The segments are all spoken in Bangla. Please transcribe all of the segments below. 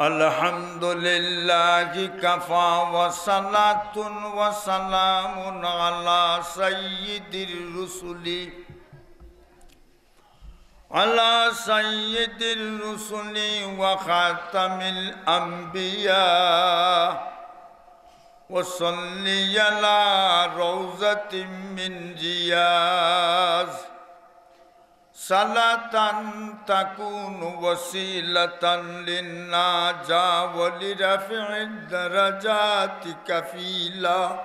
Alhamdulillahi kafa wa salatun wa salamun ala sayyidir rusuli wa khatamil anbiya wa salli ala rawzatin min riyaz salatan takunu wasilatan linnaja wa lirafi'id darajati kafila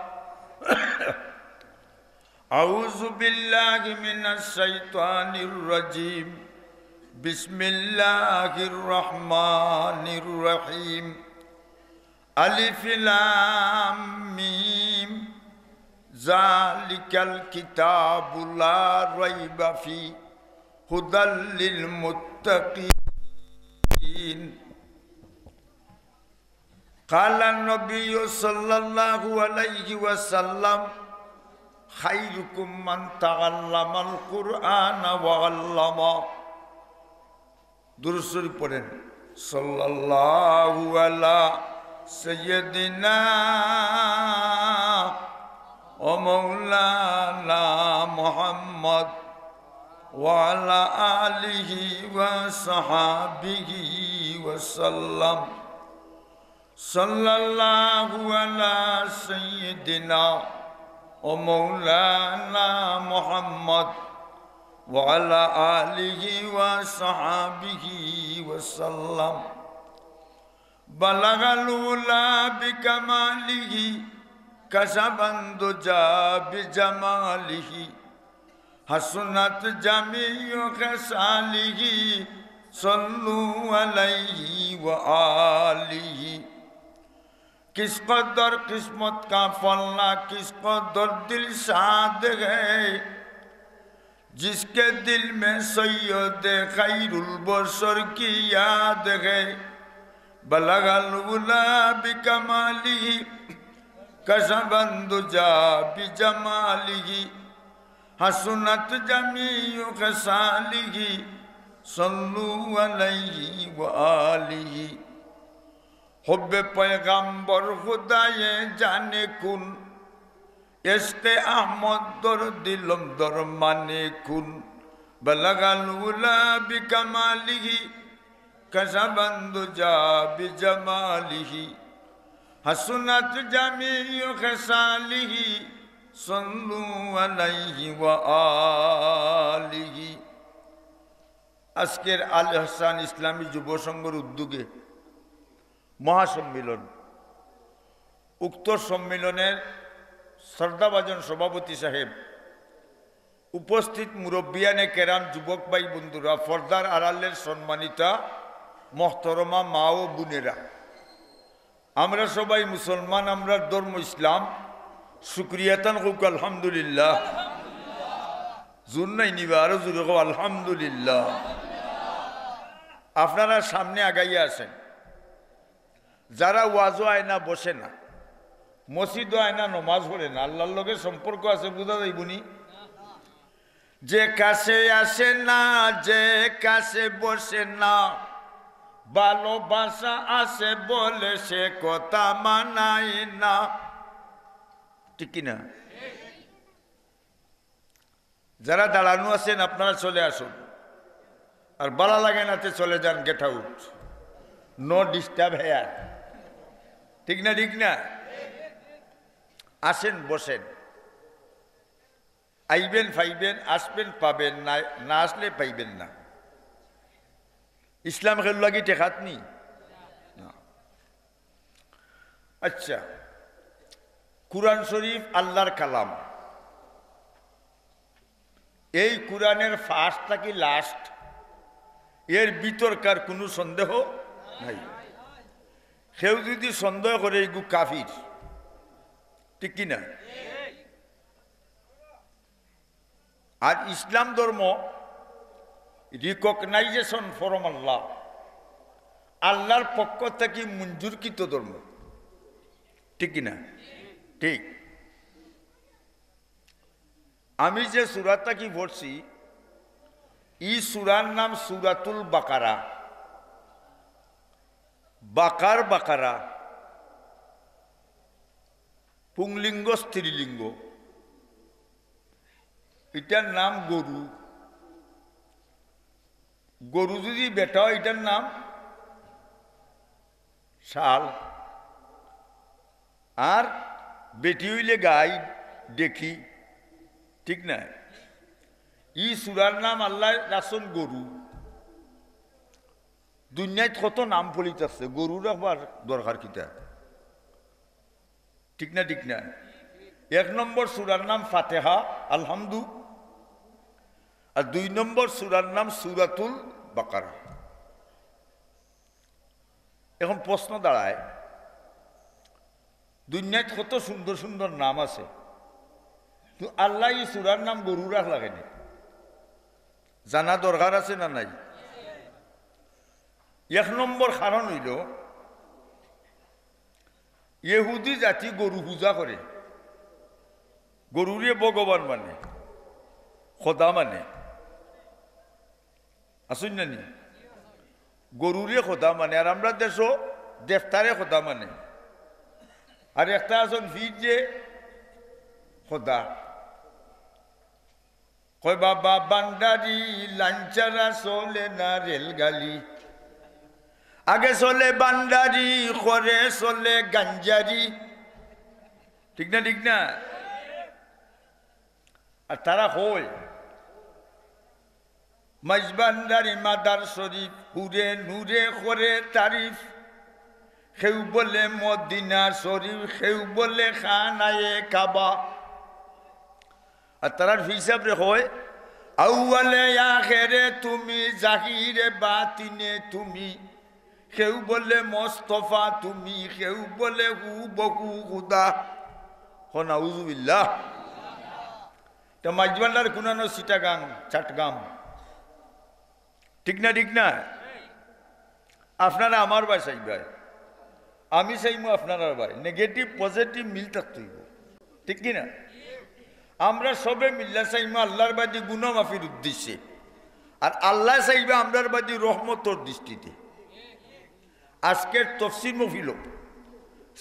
A'udzu billahi minasy syaithanir rajim Bismillahirrahmanirrahim Alif lam mim Zalikal kitabu la raiba fihi Hudal lil muttaqin Qala an-nabiyyu sallallahu alaihi wasallam khairukum man ta'allama al-Qur'ana wa 'allama Durud Sharif পড়েন sallallahu ala sayyidina wa maulana Muhammad وعلى آله وصحابه وسلم صلى الله على سيدنا ومولانا محمد وعلى آله وصحابه وسلم بلغ الأولى بكماله كشف الدجى بجماله حسنت جميع خصاله صلوا عليه وآله किस कदर किस्मत का फलना किस कदर दिल साध है जिसके दिल में सैयद खैरुल बशर की याद है बलगल उला बिकमालिही कसबंदुजा बिजमालिही हसनत जमीउ खसालिही सल्लु अलैहि व आलिही हुब्बे पैगंबर खुदाए जाने कुन इश्क़े अहमद दर दिलम दर माने कुन बलगल उला बिकमालिही कसबंदुजा बिजमालिही हसनत जमीउ खसालिही सल्लु अलैहि व आलिही আজকের আল হাসান ইসলামী যুব সংঘের উদ্যোগে মহাসম্মেলন উক্ত সম্মেলনের শ্রদ্ধাভাজন সভাপতি সাহেব উপস্থিত মুরব্বিয়ানে কেরাম যুবক ভাই বন্ধুরা ফর্দার আড়ালের সম্মানিতা মহতরমা মা ও বোনেরা আমরা সবাই মুসলমান আমরা ধর্ম ইসলাম শুকরিয়াতান হোক আলহামদুলিল্লাহ জোর নাই নিবা আরো জোরে হোক আলহামদুলিল্লাহ আপনারা সামনে আগাইয়া আছেন যারা ওয়াজও আয়না বসে না মসজিদও আয়না নমাজ পড়ে না আল্লাহর লগে সম্পর্ক আছে বুঝা যাইবনি যে কাছে আসে না যে কাছে বসে না ভালোবাসা আছে বলে সে কথা মানায় না ঠিক কিনা যারা দাঁড়ানো আছেন আপনারা চলে আসুন আর বালা লাগে নাতে চলে যান get out no disturb here ঠিক না ঠিক না আসেন বসেন আইবেন পাইবেন আসবেন পাবেন না আসলে পাইবেন না ইসলাম খেল লাগি টেকাত নি আচ্ছা কুরআন শরীফ আল্লাহর কালাম এই কুরআনের ফার্স্ট থাকি লাস্ট এর বিতর্কার কোনো সন্দেহ নাই কেউ যদি সন্দেহ করে এগু কাফির ঠিক কিনা আর ইসলাম ধর্ম রিকগনাইজেশন ফরম আল্লাহ আল্লাহর পক্ষ থেকে মঞ্জুরকৃত ধর্ম ঠিক কিনা ঠিক আমি যে সূরাটা কি পড়ছি এই সূরার নাম সূরাতুল বাকারা বাকার বাকারা, পুংলিঙ্গ স্ত্রীলিঙ্গ, এটার নাম গরু। গরু যদি বেটা হয় এটার নাম শাল, আর বেটি হইলে গাই দেখি, ঠিক না? ই সুরার নাম আল্লাহ রাসন গরু। দুনিয়ায় কত নাম ফলিত আছে, গরু রাখবার দরকার কিতা, ঠিক না? ঠিক না? 1 নম্বর সুরার নাম ফাতেহা আলহামদু, আর 2 নম্বর সুরার নাম সূরাতুল বাকারা। এখন প্রশ্ন দাঁড়ায়, দুনিয়ায় কত সুন্দর সুন্দর নাম আছে, তো আল্লাহ এই সুরার নাম গরু রাখ লাগেনি? জানা দরকার আছে না নাই? 1 নম্বর কারণ হইল ইহুদি জাতি গরু পূজা করে, গরুরে ভগবান মানে, খোদা মানে। আসুন না নি? গরুরে খোদা মানে, আর আমরা দেশও দেবতারে খোদা মানে। আর একটা আছেন ফির যে খোদা, কয় বাবা বান্ডারি লাঞ্চারা চলে না রেলগাড়ি, আগে চলে বান্ডারি, করে চলে গাঞ্জারি, ঠিক না? ঠিক না? আর তারা হয় মাইজবান্ডারি মাদার শরীফ, হুরে নূরে করে তারিফ, কেউ বলে মদিনা শরীফ, কেউ বলে খানায়ে কাবা। আর তারার হিসাব রে হয় আউয়ালে আখেরে তুমি, জাহিরে বাতিনে তুমি, কেউ বলে মোস্তফা তুমি, কেউ বলে হু বহু খুদা। নাউজুবিল্লাহ। তো মাইজবান্ডার কুনানো চিটাগাং চাটগাম, ঠিক না? ঠিক না? আপনারা আমার ভাই চাইবাই, আমি চাইমু আপনার ভাই, নেগেটিভ পজিটিভ মিল থাকতেই, ঠিক কিনা? আমরা সবে মিল্লা চাইমু আল্লাহর বাদী গুণমাফির উদ্দেশ্যে, আর আল্লাহ চাইবে আমরার বাদী রহমতর দৃষ্টিতে। আজকের তফসির মফিল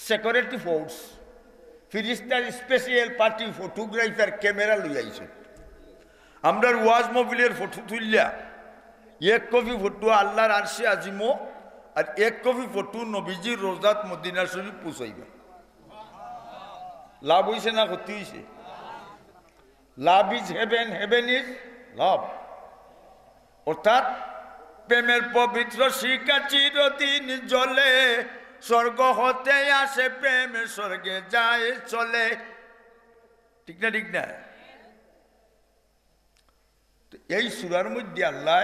সিকিউরিটি ফোর্স, ফিরিস্তার স্পেশাল পার্টি ফটোগ্রাফার ক্যামেরা লই আইছে। আমরার ওয়াজ মফিলের ফটো তুললা 1 কপি ফটো আল্লাহর আরশে আজিমো, আর 1 কপি ফটো নবীজির রোজাত মদিনা শরীফ পৌঁছাইবা। লাভ হইছে না ক্ষতি হইছে? Love is haven, haven is love. অর্থাৎ প্রেমের পবিত্র শিখা চিরদিন জ্বলে, স্বর্গ হতে আসে প্রেম, স্বর্গে যায় চলে, ঠিক না? ঠিক না? এই সূরার মধ্যে আল্লাহ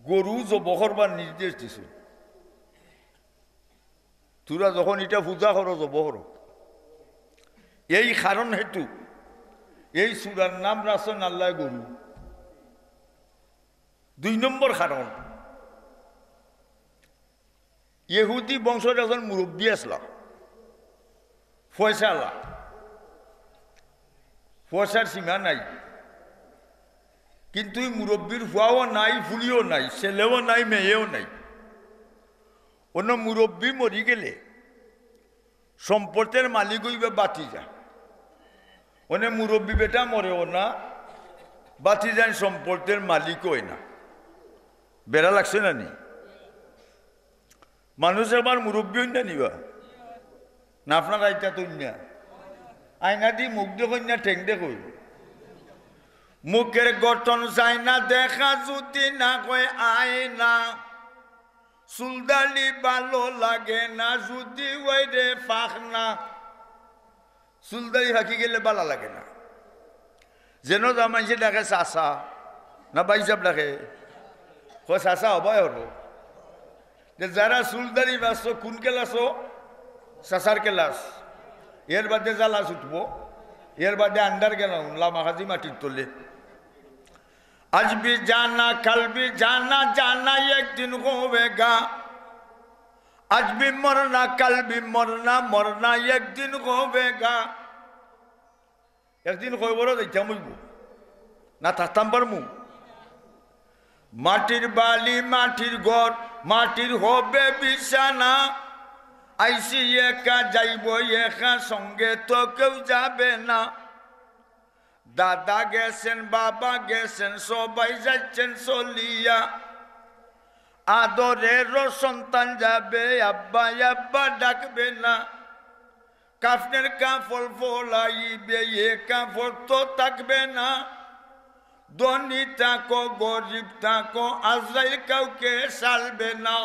গরু জবাই করবার নির্দেশ দিছে। তোরা যখন এটা পূজা করো জবাই করো। এই কারণ হেতু এই সূরার নাম রাখছেন আল্লাহ গরু। 2 নম্বর কারণ, ইহুদি বংশের একজন মুরব্বী আসলা, ফয়সালা, পয়সার সীমা নাই, কিন্তু মুরব্বীর ফুয়াও নাই, ফুলিও নাই, ছেলেও নাই, মেয়েও নাই। অন্য মুরব্বী মরি গেলে সম্পদের মালিক হইবে বাতি যা, অনেক মুরব্বী বেটা মরেও না, বাতি যান সম্পদের মালিক হয় না। বেড়া লাগছে না নি? মানুষ আবার মুরব্বী হই না নিবা না? আপনার আইতা তো না, আয়না দি মুখ দেখুন না, ঠেং দেখুন। মুখের গঠন চাই না দেখা যদি না কয় আয়না, চুলদালি ভালো লাগে না যদি ওই রে পাখনা। চুলদালি ফাঁকি গেলে ভালো লাগে না, যেন জামাইছে ডাকে চাষা না বাইসাব ডাকে, কয় চাষা হবাই হলো। যারা চুলদারি বাঁচছো কোন ক্লাসও? চাষার ক্লাস। এর বাদে জ্বালাস উঠবো, এর বাদে আন্ডার গেলাম লামাখাজি মাটির তোলে। আজ भी जाना कल भी जाना, जाना एक दिन होवेगा। आज भी मरना कल भी मरना, मरना एक दिन होवेगा। একদিন কই বড় যাইতাম হইব না, থাকতাম পারমু? মাটির বালি মাটির ঘর, মাটির হবে বিছানা আইসি একা যাইব একা সঙ্গে তো কেউ যাবে না দাদা গেছেন বাবা গেছেন সবাই যাচ্ছেন চলিয়া আদরের সন্তান যাবে আব্বা আব্বা ডাকবে না কাফনের কাফল ফলাইবে এ কাফল তো থাকবে না ধনী থাকো গরিব থাকো আজরাইল কাউকে সালবে না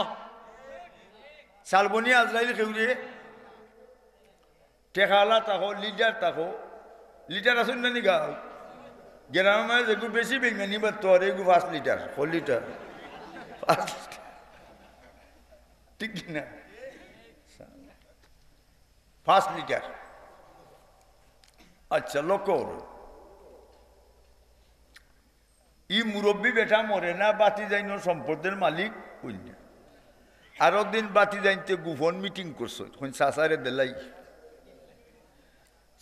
সালবনি আজরাইল কেউরে টেকালা থাকো লিডার থাকো লিটার আসুন না নিগা গ্রামে যেগুলো বেশি বেঙ্গানি বা তোর এগুলো 5 লিটার 4 লিটার ঠিক না 5 লিটার আচ্ছা লক্ষ্য করো ই মুরব্বী বেটা মরে না বাতি যাইন সম্পদের মালিক হইল না আরো দিন বাতি যাইতে গোপন মিটিং করছো চাচারে দেলাই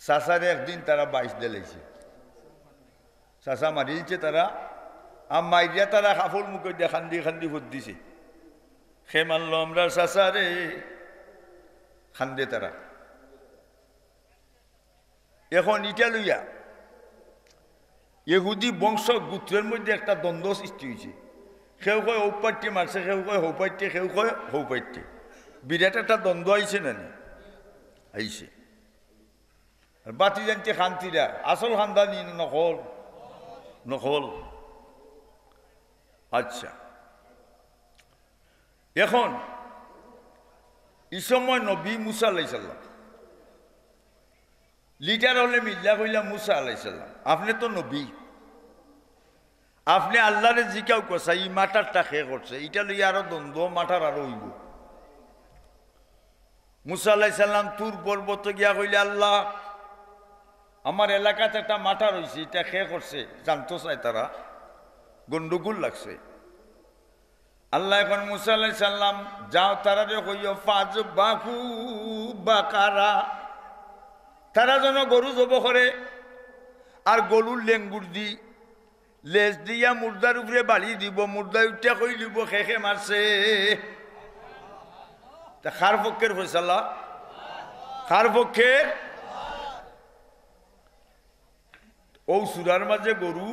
চাচারে একদিন তারা 22 দিলাইছে চাচা মারি দিচ্ছে তারা মাইরিয়া তারা কাপড় মুখে দিয়ে খান্দি খান্দি ভোট দিছে সে মানল আমরা চাচারে খান্দে তারা এখন ইটা লইয়া ইহুদি বংশ গোত্রের মধ্যে একটা দ্বন্দ্ব সৃষ্টি হয়েছে কেউ কয় ঔপাট্যে মারছে কেউ কয় হৌপাট্যে কেউ কয় হৌপাট্যে বিরাট একটা দ্বন্দ্ব আইছে না আইছে বাতি জানতে খান্তিরা আসল খানদানি নকল নকল আচ্ছা এখন এই সময় নবী মুসা আলাইসাল্লাম লিডার হলে মিল্লা কইলা মুসা আলাইসাল্লাম আপনি তো নবী আপনি আল্লাহরে জিকাও করছে এই মাটারটা খেয়ে করছে এটা লইয়া আরো দ্বন্দ্ব মাটার আরো হইব মুসা আলাইসাল্লাম তুর পর্বত গিয়া কইলে আল্লাহ আমার এলাকাতে একটা মাঠা রয়েছে এটা খেয়ে করছে জানতো চাই তারা গন্ডগোল লাগছে আল্লাহ এখন মুসা আলাইহিস সালাম যাও তারারে কইও ফাজ বাহু বাকারা তারা যেন গরু জব করে আর গরুর লেঙ্গুর দি লেজ দিয়া মুর্দার উপরে বাড়ি দিব মুর্দা উঠা কই দিব খেখে মারছে তা খার পক্ষের ফয়সালা খার পক্ষের ও সুরার মাঝে গরু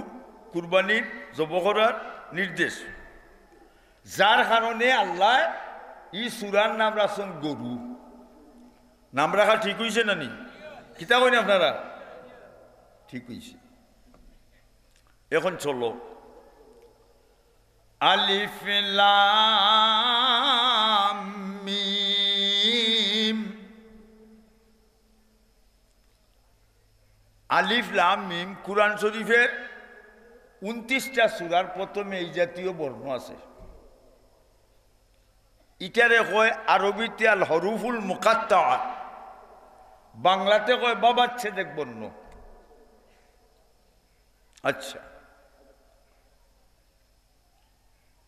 কুরবানির জব করার নির্দেশ যার কারণে আল্লাহ ই সুরার নাম রাখছেন গরু নাম রাখা ঠিক হয়েছে না নি কিতা কইন আপনারা ঠিক হয়েছে এখন চলো আলিফ লাম মিম আলিফ লাম মিম কুরআন শরীফের 29টা সূরার প্রথমে এই জাতীয় বর্ণ আছে ইটারে কয় আরবিতে আল হরুফুল মুকাত্তাআ বাংলাতে কয় বাবাচ্ছেদের বর্ণ আচ্ছা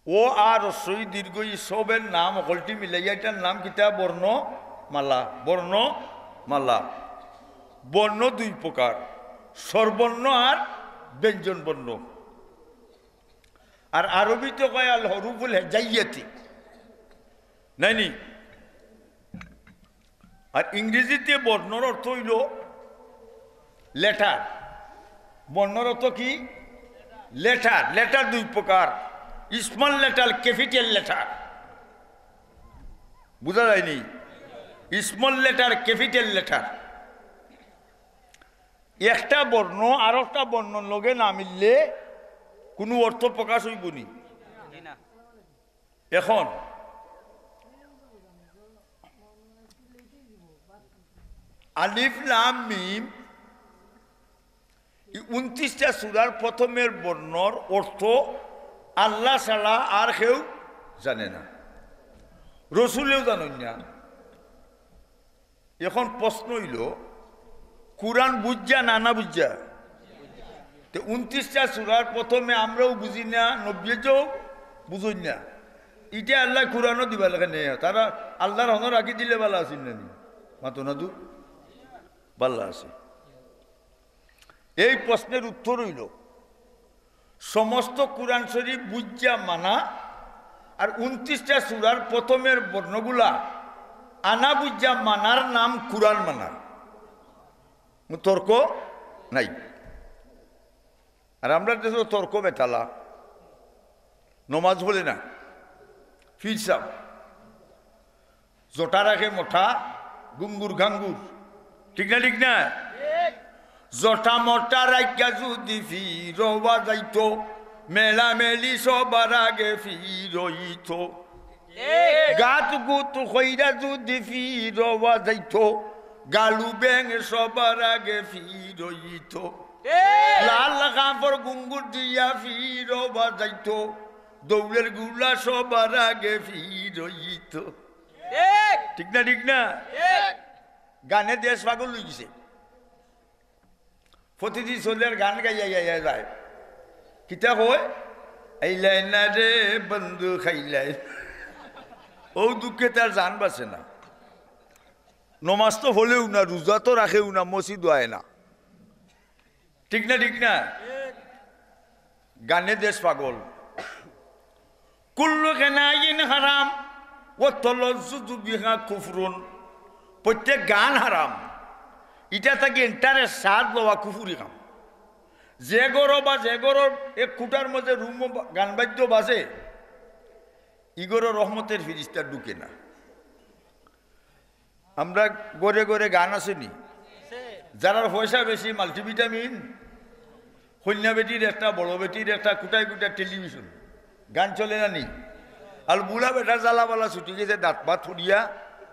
ও আর রস্বই দীর্ঘ সবের নাম অকলটি মিলাইয়া এটার নাম কিতা বর্ণ মালা বর্ণ মালা বর্ণ দুই প্রকার স্বরবর্ণ আর ব্যঞ্জন বর্ণ আর আরবিতে কয় আল হরুফুল হেজাইয়াতি নাইনি আর ইংরেজিতে বর্ণর অর্থ হইল লেটার বর্ণর অর্থ কি লেটার লেটার দুই প্রকার স্মল লেটার ক্যাপিটাল লেটার বুঝা যায়নি স্মল লেটার ক্যাপিটাল লেটার একটা বর্ণ আর একটা বর্ণ লগে না মিললে কোনো অর্থ প্রকাশ হইব নি এখন আলিফ লাম মিম 29টা সূরার প্রথমের বর্ণর অর্থ আল্লাহ ছাড়া আর কেউ জানে না রসুলেও জানেন না এখন প্রশ্ন হইল কুরআন বুঝা না বুঝা 29টা সূরার প্রথমে আমরাও বুঝি না নব্বইটাও বুঝুন না এটা আল্লাহ কুরআনও দিবা লাগে নেই তারা আল্লাহর হন রাখি দিলে ভালো আছেন না মাতো না দু ভালো আছে এই প্রশ্নের উত্তর হইল সমস্ত কুরআন শরীফ বুঝা মানা আর 29টা সূরার প্রথমের বর্ণগুলা আনা বুঝা মানার নাম কুরআন মানার, তর্ক নাই। আর আমরা দেশে তর্ক বেতালা, নমাজ বলে না, ফির সাহ জটা রাখে মোটা, গুঙ্গুর গাঙ্গুর, ঠিক না? ঠিক না? জটা মোটা রাখা যদি ফিরবা যাইতো, মেলা মেলি সবার আগে ফিরইতো, গাত গুত কইরা যদি ফিরবা যাইতো, গালু ব্যাং সবার আগে ফিরইতো, লাল কাপড় গুঙ্গুর দিয়া ফিরবা যাইতো, দৌড়ের গুলা সবার আগে ফিরইতো, ঠিক না? ঠিক না? গানে দেশ পাগল হয়ে গেছে, প্রতিদিন চলের গান গাইয়া যায়, কিতা কয় আইলাই না রে বন্ধু খাইলাই, ও দুঃখে তার জান বাঁচে না। নমাজ তো হলেও না, রোজা তো রাখেও না, মসজিদ হয় না, ঠিক না? ঠিক না? গানে দেশ পাগল। কুল্লু গানাইন হারাম ও তলজ্জুজু বিহা কুফরুন, প্রত্যেক গান হারাম, এটা থাকি ইন্টারেস্ট সাদ লওয়া কুফুরি কাম। যে গরো বা যে গরোর এক কুটার মধ্যে রুম গান বাদ্য বাজে, ইগরো রহমতের ফিরিস্তা ঢুকে না। আমরা গড়ে গড়ে গান আসেনি, যারা পয়সা বেশি মাল্টিভিটামিন, কন্যা বেটির একটা, বড় বেটির একটা, কুটায় কুটায় টেলিভিশন, গান চলে না নি। আর বুড়া বেটার জ্বালাবালা ছুটি গেছে, দাঁত পা থুড়িয়া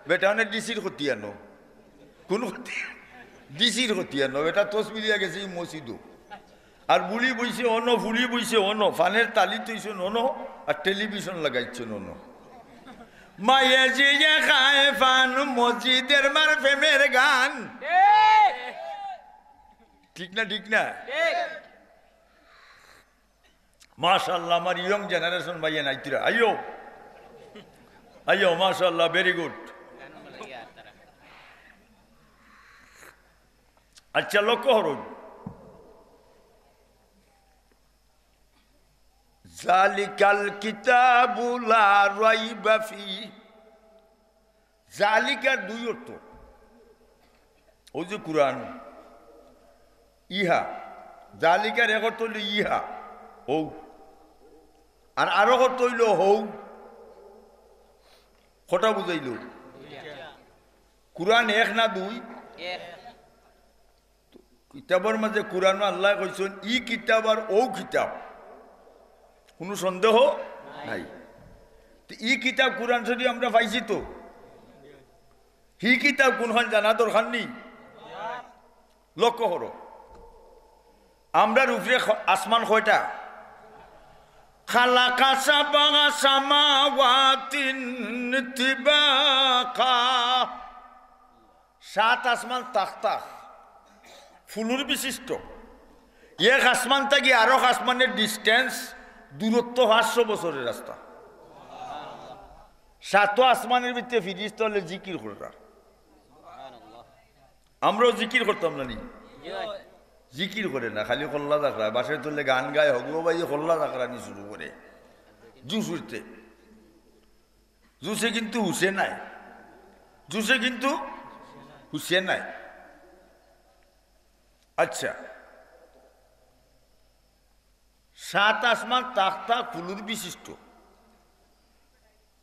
বেটা অনেক ডিসির খতিয়ানো, কোন ডিসির খতিয়ানো, বেটা তোষ মিলিয়া গেছে মসজিদও। আর বুড়ি বইছে অন, ফুলি বইছে অন, ফানের তালি তৈছে অন, আর টেলিভিশন লাগাইছে অন। মায়ে যে খায় ফান মসজিদের মার ফেমের গান, ঠিক না? ঠিক না? মাশাআল্লাহ, আমার ইয়ং জেনারেশন ভাইয়া নাইতিরা, আইও আইও, মাশাআল্লাহ, ভেরি গুড। আচ্ছা, লক্ষ্য হরুন, জালিকাল কিতাবু লা রাইবা ফি, জালিকার দুই অর্থ, ওই যে কুরআন, ইহা, জালিকার এক অর্থ হইল ইহা, হৌ, আর আরো অর্থ হইল হৌ। কটা বুঝাইল? কুরআন এক না দুই? কিতাবের মাঝে কুরআন আল্লাহ কইছেন ই কিতাব আর ও কিতাব, কোনো সন্দেহ নাই। ই কিতাব কুরআন শরীফ আমরা পাইছি তো, হি কিতাব কোনখান জানা দরকার নেই। লক্ষ্য করো, আমরার উপরে আসমান কয়টা? খালাকা সাবা সামাওয়াতিন তিবাকা, 7 আসমান তাখতা ফুলুর বিশিষ্ট। এক আসমান থেকে আরো আসমানের ডিস্টেন্স, দূরত্ব 500 বছরের রাস্তা। 7 আসমানের ভিতরে ফিরিস্তা হলে জিকির করা, আমরাও জিকির করতাম না নি? জিকির করে না, খালি কল্লা চাকরা, বাসে তুললে গান গায়, হগুলো বাই কল্লা চাকরানি শুরু করে জুস উঠতে। জুসে কিন্তু হুসে নাই, জুসে কিন্তু হুসে নাই। আচ্ছা, 7 আসমান তাখতা ফুলুর বিশিষ্ট।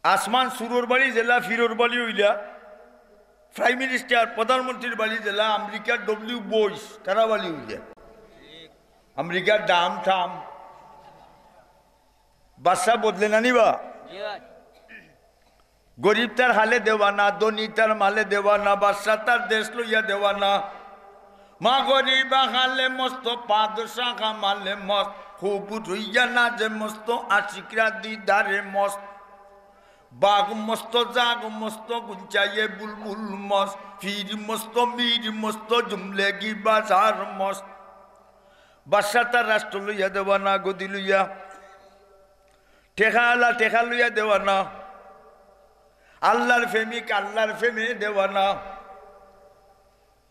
আসমান সুরোর বাড়ি জেলা ফিরোর বাড়ি হইলা, প্রাইম মিনিস্টার প্রধানমন্ত্রীর বাড়ি জেলা আমেরিকার ডব্লিউ বয়স তারা বাড়ি হইলা, আমেরিকার দাম থাম বাদশা বদলে না নিবা। গরিব তার হালে দেওয়ানা, ধনী তার মালে দেওয়ানা, বাদশা তার দেশ লইয়া দেওয়ানা। মা গরিবা হালে মস্ত, পাদশাহ মালে মস্ত, খুব রইয়া না যে মস্ত, আশিকরা দিদারে মস্ত। বাঘ মস্ত, জাগ মস্ত, গুঞ্চাইয়ে বুলবুল মস্ত, ফির মস্ত, মীর মস্ত, জুমলেগি বাজার মস্ত। বাদশা তার রাষ্ট্র লইয়া দেওয়ানা, গদি লইয়া টেকা টেকা লইয়া দেওয়ানা। আল্লাহর প্রেমিক আল্লাহর প্রেমে দেওয়ানা।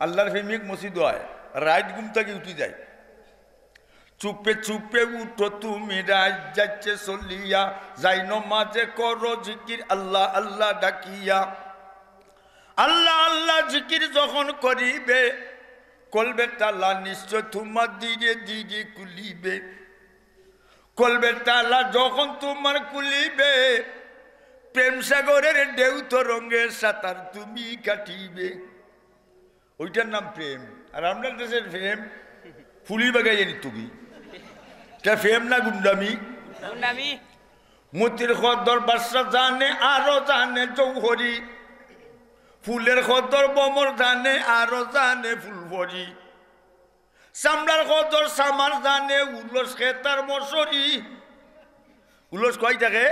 আল্লাহর প্রেমিক মসজিদ হয়, রাইট ঘুম থেকে উঠি যায়, চুপে চুপে উঠো তুমি রাত যাচ্ছে চলিয়া, যাই নমাজে করো জিকির আল্লাহ আল্লাহ ডাকিয়া। আল্লাহ আল্লাহ জিকির যখন করিবে, কলবের তালা নিশ্চয় তোমার ধীরে ধীরে খুলিবে। কলবের তালা যখন তোমার খুলিবে, প্রেম সাগরের ঢেউ তরঙ্গের সাঁতার তুমি কাটিবে। ওইটার নাম প্রেম। আর আমরা দেশের প্রেম ফুলি বাগাই জানি তুমি, এটা প্রেম না গুন্ডামি। মতির খদ্দর বাদশা জানে আরো জানে জৌহরি, ফুলের খদ্দর বমর জানে আরো জানে ফুলভরি, চামড়ার খদ্দর সামার জানে উলস খেতার মশরি। উলস কয় থাকে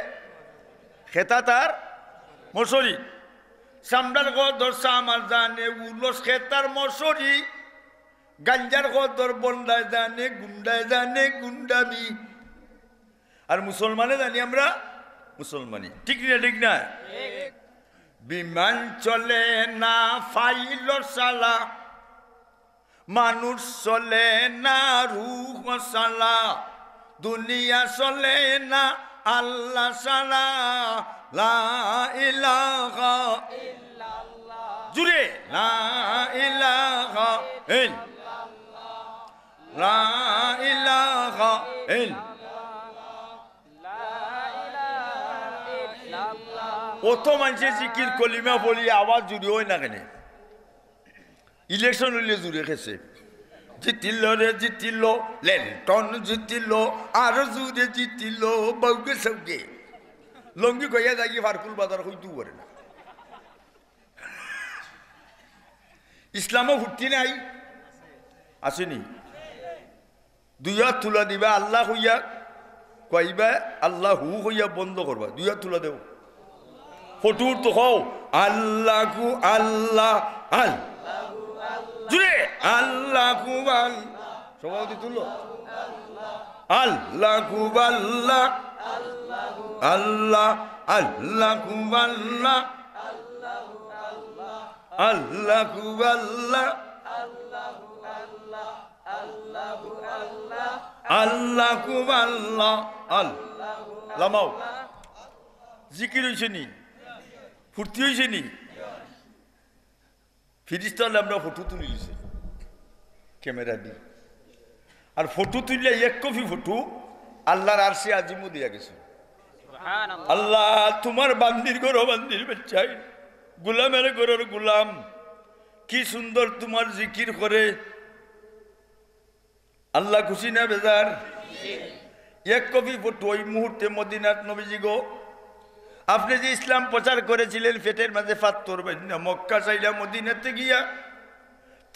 খেতা তার মশরি, চামড়ার খদ্দর সামার জানে উলস খেতার মশরি, গাঞ্জার খদ্দর বন্ডায় জানে গুন্ডামি। আর মুসলমানে জানি আমরা মুসলমানি, ঠিক না ঠিক না? বিমান চলে না ফাইল সালা, মানুষ চলে না রূহ সালা, দুনিয়া চলে না আল্লাহ সালা, লা ইলাহা ইল্লাল্লাহ, জুড়ে লা ইলাহা ইল্লাল্লাহ, লা ইলাহা ইল্লাল্লাহ। অত মানুষের জিকির কলিমা বলি আওয়াজ জুড়ে হয় না কেন? ইলেকশন হইলে জুড়ে খেছে, জিতিল রে জিতিল, লেন্টন জিতিল, আরো জুড়ে জিতিল, বউকে সবকে লঙ্গি কইয়া যাই ফারকুল বাজার হইতেও পারে না। ইসলামও ফুটি নাই, আসেনি? দুই হাত তুলা দিবা, আল্লাহ হইয়া কইবা, আল্লাহ হু হইয়া বন্ধ করবা, দুই হাত তুলা দেব। ফটুর তো হও আল্লাহু আল্লাহ আল্লাহ, জুড়ে আল্লাহু আল্লাহ, সবাই তুলো আল্লাহু আল্লাহ আল্লাহ, আল্লাহু আল্লাহ আল্লাহু আল্লাহ আল্লাহু আল্লাহ আল্লাহ। লামাও জিকির হয়েছে নি, ফুর্তি হয়েছে নি? ফিরিস্তাল আমরা ফটো তুলিছে ক্যামেরা দিয়ে, আর ফটো তুললে এক কপি ফটো আল্লাহর আরশে আজিমও দিয়া গেছে। আল্লাহ তোমার বান্দির গরো বান্দির বেচাই, গুলামের গরোর গুলাম কি সুন্দর তোমার জিকির করে। আল্লাহ খুশি না বেজার? এক কপি ফটো ওই মুহূর্তে মদিনাত নবীজি গো, আপনি যে ইসলাম প্রচার করেছিলেন পেটের মাঝে পাত্তর বান্না মক্কা চাইলা মদিনাতে গিয়া,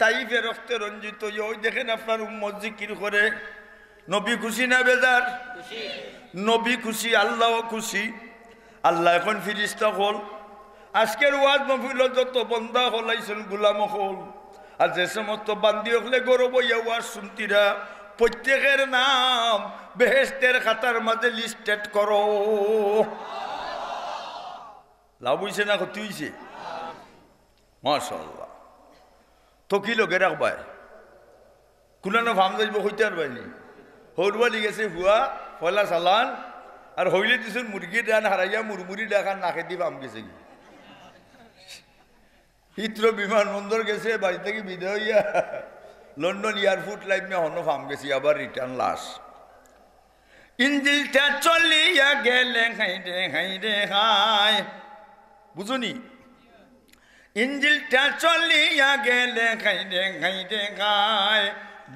তাইফে রক্তে রঞ্জিত ওই দেখেন আপনার উম্মত জিকির করে। নবী খুশি না বেজার? নবী খুশি, আল্লাহ খুশি। আল্লাহ এখন ফিরিস্তা হল, আজকের ওয়াজ মহফিল যত বন্দা হলাইছেন গুলাম হল, আর যে সমস্ত বান্দি হলে গৌরব ইয়া ওয়াজ শুনতিরা, প্রত্যেকের নাম বেহেশতের খাতার মাঝে লিস্টেড করো। লাভ হইছে না ক্ষতি হইছে? মাশাআল্লাহ। তো কি লোকে রাখবাই কুলানো ফার্ম যাইব হইতে আর বাইনি হরবালি গেছে হুয়া পয়লা চালান, আর হইলে দিছুন মুরগির ডান হারাইয়া মুরমুরি ডাকার নাকে দি ফার্ম গেছে কি হিত্র বিমানবন্দর গেছে, বাড়ি থেকে বিদায় হইয়া লন্ডন এয়ারপোর্ট লাইনে হন ফার্ম গেছি, আবার রিটার্ন লাশ। ইঞ্জিলটা চলিয়া গেলে হাইরে হাইরে হাই, বুঝুনি? ইঞ্জিলটা চলিয়া গেলে খাইরে খাইরে খায়,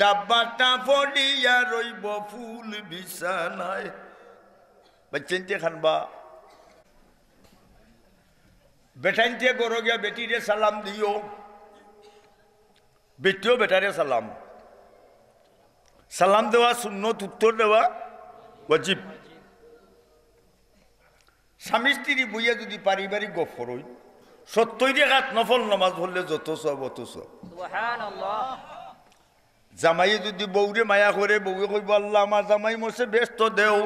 ডাব্বাটা পড়িয়া রইব ফুল বিছানায়। বাচ্চাইতে খানবা বেটাইতে গরো গিয়া বেটিরে সালাম দিও, বেটিও বেটারে সালাম। সালাম দেওয়া সুন্নত, উত্তর দেওয়া ওয়াজিব। স্বামী স্ত্রী বইয়া যদি পারিবারিক গফর হই, 70 রাকাত নফল নামাজ পড়লে যত সব অত সব। জামাইয়ে যদি বউরে মায়া করে, বউয়ে কইব আল্লাহ আমার জামাই মরছে ব্যস্ত দেও,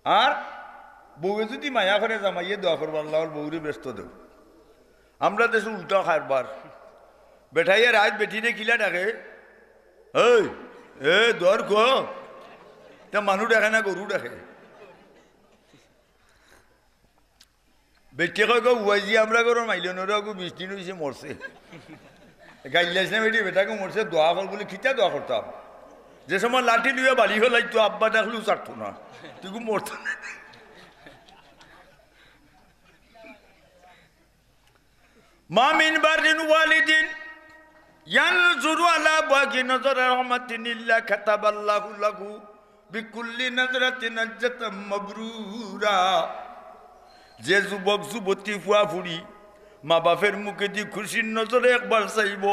আর বউয়ে যদি মায়া করে জামাইয়ে দোয়া করবো আল্লাহ বউরে ব্যস্ত দেও। আমরা দেশে উল্টা খারবার, বেঠাইয়ে রাত বেটিরে কিলা ডাকে, এই এ দর গো তা মানুষ দেখে না গরু দেখে বেটে কয় গো উয়াইজি আমরা করো মাইলনরা গো 20 দিন হয়েছে মরছে গাইলাইছ না বেটি বেটাকে মরছে দোয়া কর বলে খিতা দোয়া করতাম যে সময় লাঠি লুয়ে বাড়ি হলাই তো আব্বা ডাকলেও চারতো না তুই খুব মরত না মা মিন বারিন ওয়ালিদিন ইয়ানজুরু আলা বাগি নজর রহমাতিন ইল্লা কাতাবাল্লাহু লাহু বিকুল্লি নজরাতিন নাজাতাম মাবরুরা যে যুবক যুবতী ফুয়া ফুড়ি মা বাপের মুখে দিয়ে খুশির নজরে একবার চাইব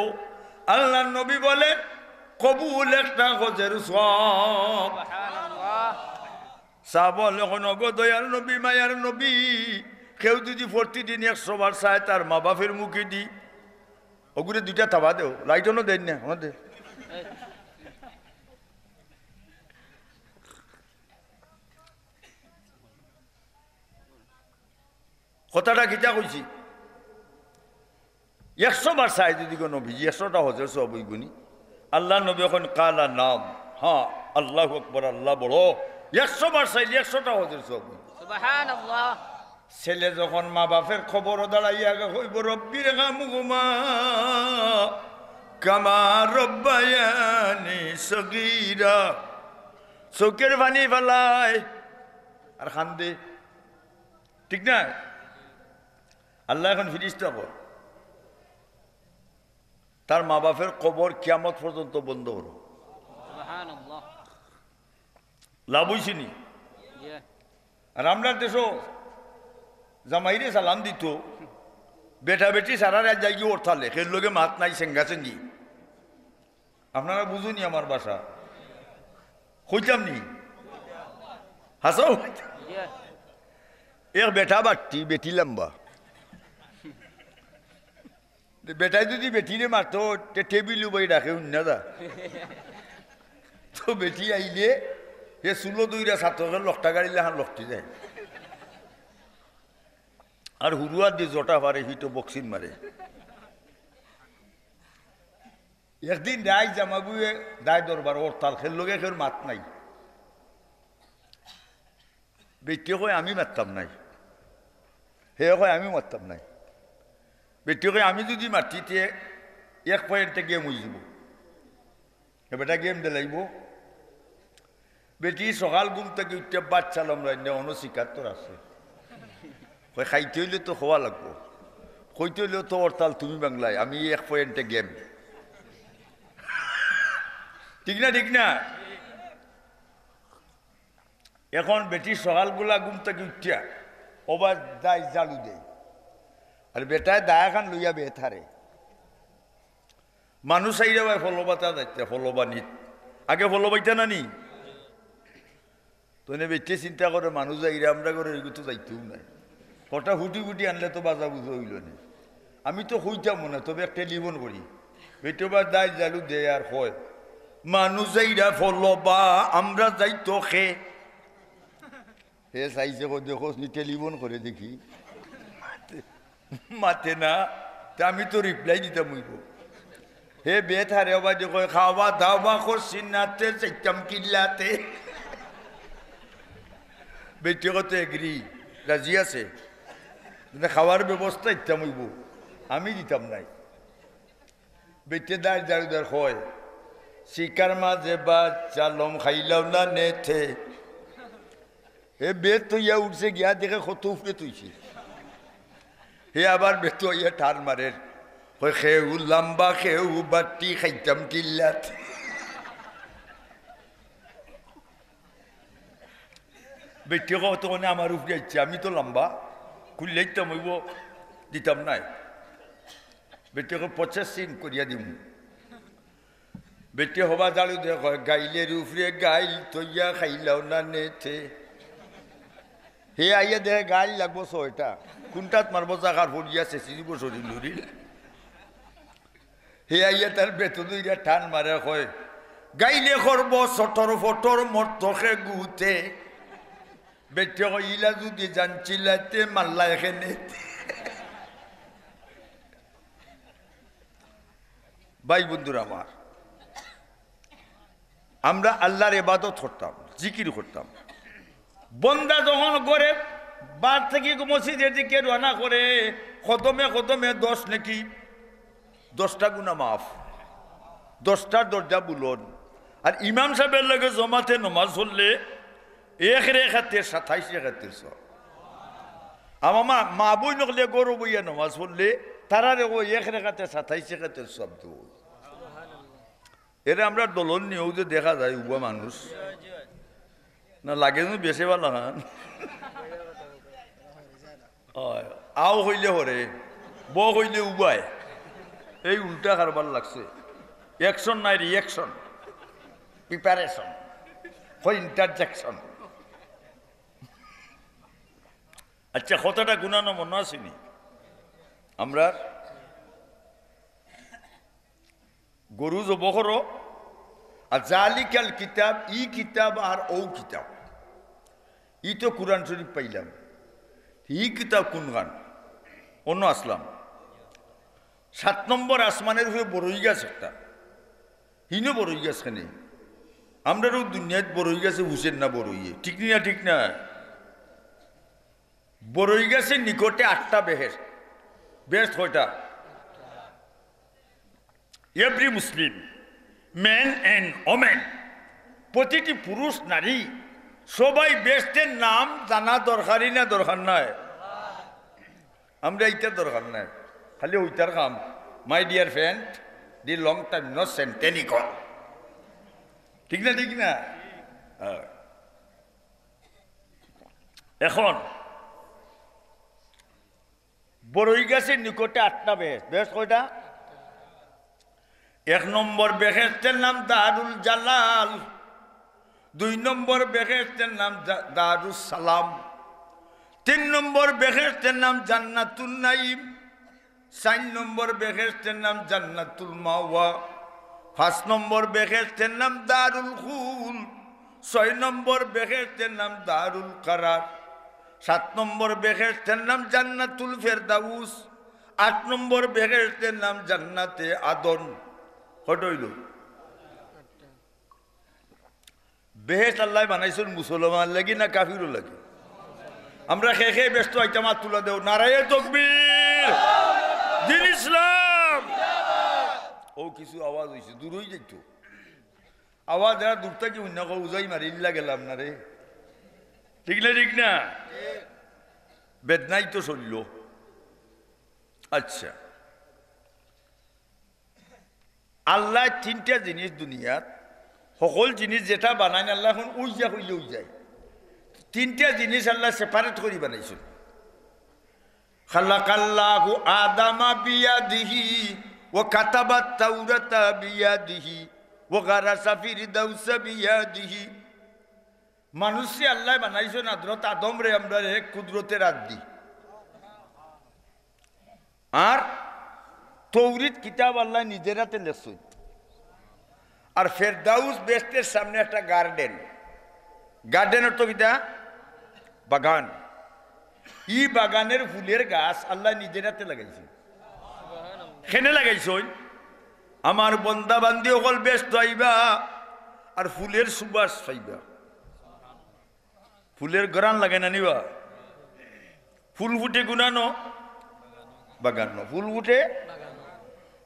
আল্লাহ নবী বলেন কবুল একটা হজের সব সাবল এখন দয়ার নবী মায়ার নবী কেউ যদি প্রতিদিন 100 বার চায় তার মা বাপের মুখে দি ওগুলো 2টা থাবা দেও লাইটনও দেন না আমাদের কথাটা কিতা কইছি 100 বার চাই যদি কোনো নবীজি 100টা হজের সব হইবনি আল্লাহ নবী এখন কালা নাম হ্যাঁ আল্লাহু আকবার আল্লাহ বড় 100 বার চাইলে 100টা হজের সব সুবহানাল্লাহ ছেলে যখন মা বাপের খবর দাঁড়াইয়া হইব রব্বির গামুমা কামা রব্বায়ানি সগীরা চোখের পানি ফেলায় আর কান্দে ঠিক না আল্লাহ এখন ফিরিস্তা কর তার মা বাপের কবর কিয়ামত পর্যন্ত বন্ধ হলো লাভ হইছিনি আর আমরা দেশও জামাইরে সালাম দিত বেটা বেটি সারা রাত যাই গিয়ে ওঠালে খের লোকে মাত নাই সেঙ্গা সেঙ্গি আপনারা বুঝুনি আমার বাসা হইতাম নি হাসাও এক বেটা বাট্টি বেটি লম্বা বেটায় যদি বেটিরে মারতো টেবিল উবাই ডাকে উন্নাদা তো বেটি আইলে এ চুলো 2টা ছাত্রকে লকটা গাড়িলে হান লকটি যায় আর হুরুয়ার দিয়ে জটা পারে হিটো বক্সিন মারে একদিন রায় জামাগুয়ে দায় দরবার ওর তাল খেল লোকে কেউ মাত নাই বেটি কয় আমি মারতাম নাই হে কয় আমি মারতাম নাই বেটি কয় আমি যদি মারতিতে 1 পয়েন্টে গেম হয়ে যাব বেটা গেম দিলাইব বেটি সকাল ঘুম থেকে উঠতে বাচ্চা লমরাই অনস্বীকার তোর আছে খাইতে হইলে তো খোয়া লাগবো কইতে হইলেও তো অর্তাল তুমি বাংলায় আমি 1 পয়েন্টে গেম ঠিক না ঠিক না এখন বেটি সকালগুলা ঘুম থেকে উঠিয়া ওবার দায় জালু দেয় আর বেটায় দায়া খান লইয়া বেথারে মানুষ আইরা ভাই ফলবাতা যাইতে ফলবা নিত আগে ফলবাইতা না নি তো বেটে চিন্তা করে মানুষ আইরা আমরা করে এগুলো তো যাইতেও নাই কটা হুটি ফুটি আনলে তো বাজা বুঝো হইল না আমি তো হইতাম মনে তবে একটা টেলিফোন করি বেটোবার দায় জালু দেয় আর হয় মানুষ আইরা ফলবা আমরা যাইতো খে হে চাইছে দেখো নি টেলিফোন করে দেখি মাতে না তা আমি তো রিপ্লাই দিতাম হইব হে বেথারে আবার দেখো খাওয়া দাওয়া করছি নাতে চাইতাম কিল্লাতে ব্যক্তিগত এগ্রি রাজি আছে খাওয়ার ব্যবস্থা ইচ্ছাম হইব আমি দিতাম নাই বেটে দায় দারুদার হয় শিকার মাঝে বাচ্চা লম খাইলাম না নেথে হে বেত তৈয়া উঠছে গিয়া দেখে কত উপরে তুইছে হে আবার বেত ইয়া ঠার মারে হয় খেউ লম্বা খেউ বাটি খাইতাম কিল্লাত বেটি কত আমার উপরে ইচ্ছে আমি তো লম্বা খুললে তো মইব দিতাম নাই বেটিকে 50 করিয়া দিম বেটি হবা জালু দেখ গাইলের উপরে গাইল তৈয়া খাইলাও না নেথে হে আইয়া দেখে গাইল লাগবো 6টা কোনটাত মারবো জাগার ভরিয়া চেঁচি দিব শরীর লুরিল হে আইয়া তার বেতন দুইটা টান মারে কয় গাইলে করবো চটর ফটর মর্তকে গুতে বেটি ইলা যদি জানছিলাতে মাল্লা এখানে ভাই বন্ধুরা আমার আমরা আল্লাহর ইবাদত করতাম, জিকির করতাম। বন্দা যখন করে বার থেকে মসজিদের দিকে রওনা করে, কদমে কদমে 10 নাকি 10টা গুনাহ মাফ, 10টার দরজা বুলন। আর ইমাম সাহেবের লগে জমাতে নমাজ পড়লে 1 রেখাতে 27 রেখাতের সব। আমার মা বই নকলে গরু বইয়া নমাজ পড়লে তারা রেখো 1 রেখাতে 27 রেখাতের শব্দ। এরা আমরা দলন নিয়েও যে দেখা যায় উবা মানুষ না লাগে বেশি ভালো হান আও হইলে হরে ব হইলে উবায়, এই উল্টা কারবার লাগছে। অ্যাকশন নাই, রিঅ্যাকশন, প্রিপারেশন, ইন্টারজেকশন। আচ্ছা, কতটা গুনানো মনে আসেনি আমরা? গরু জব করো আর জালিকাল কিতাব, ই কিতাব আর ও কিতাব, ই তো কুরআন শরীফ পাইলাম, ই কিতাব কোন গান অন্য আসলাম। 7 নম্বর আসমানের উপরে বড়ই গাছ একটা, হিনো বড়ই গাছ খানে আমরারও দুনিয়াত বড়ই গাছে হুসেন না বড়ইয়ে, ঠিক না? ঠিক না? বড়ই গাছের নিকটে 8টা বেহেশত। বেহেশত কয়টা? Every Muslim man and women, প্রতিটি পুরুষ নারী সবাই বেহেশতের নাম জানা দরকারই না দরকার নয়? আমরা এইটার দরকার নাই, খালি ওইটার কাম। My dear friend, the long time no sent any call, ঠিক না? ঠিক না? এখন বড়ই গাছের নিকটে 8টা বেহেশত। বেহেশত কয়টা? 1 নম্বর বেহেশতের নাম দারুল জালাল, 2 নম্বর বেহেশতের নাম দারুস সালাম, 3 নম্বর বেহেশতের নাম জান্নাতুন নাঈম, 4 নম্বর বেহেশতের নাম জান্নাতুল মাওয়া, 5 নম্বর বেহেশতের নাম দারুল খুল, 6 নম্বর বেহেশতের নাম দারুল কারার, 7 নম্বর বেহেশতের নাম জান্নাতুল ফেরদাউস, 8 নম্বর বেহেশতের নাম জান্নাতে আদন। কত হইল? বেহেশত আল্লাহ বানাইছেন মুসলমান লাগি না কাফিরও লাগি? আমরা খেয়ে খেয়ে ব্যস্ত আইতাম, হাত তুলা দেও, নারায়ে তাকবীর, দ্বীন ইসলাম। ও কিছু আওয়াজ হয়েছে, দূর হয়ে যাইতো আওয়াজ, এরা দূর থেকে অন্য উজাই মারিল্লা গেলাম না রে, ঠিক না? ঠিক না? বেদনাই তো চলল। আচ্ছা, আল্লাহ 3টা জিনিস দুনিয়াত, সকল জিনিস যেটা বানায় আল্লাহ এখন উইজা হইলে উই যায়। 3টা জিনিস আল্লাহ সেপারেট করে বানাইছেন। খালাকাল্লাহু আদামা বিয়াদিহি ওয়া কাতাবাত তাওরাতা বিয়াদিহি ওয়া গারাসা ফিরদাউসা বিয়াদিহি। মানুষে আল্লাহ বানাইছেন হযরত আদম রে আমরা এক কুদরতের হাত দি, আর তৌরিত কিতাব আল্লাহ নিজের হাতে লেখছেন। আর ফেরদাউস বেহেশতের সামনে একটা গার্ডেন, গার্ডেনের তো কিটা বাগান, ই বাগানের ফুলের গাছ আল্লাহ নিজের হাতে লাগাইছে। খেনে লাগাইছেন আমার বন্দা বান্দি সকল ব্যস্ত আইবা আর ফুলের সুবাস পাইবা। ফুলের গরান লাগে না নিবা? ফুল ফুটে গুনানো বাগানো, ফুল ফুটে,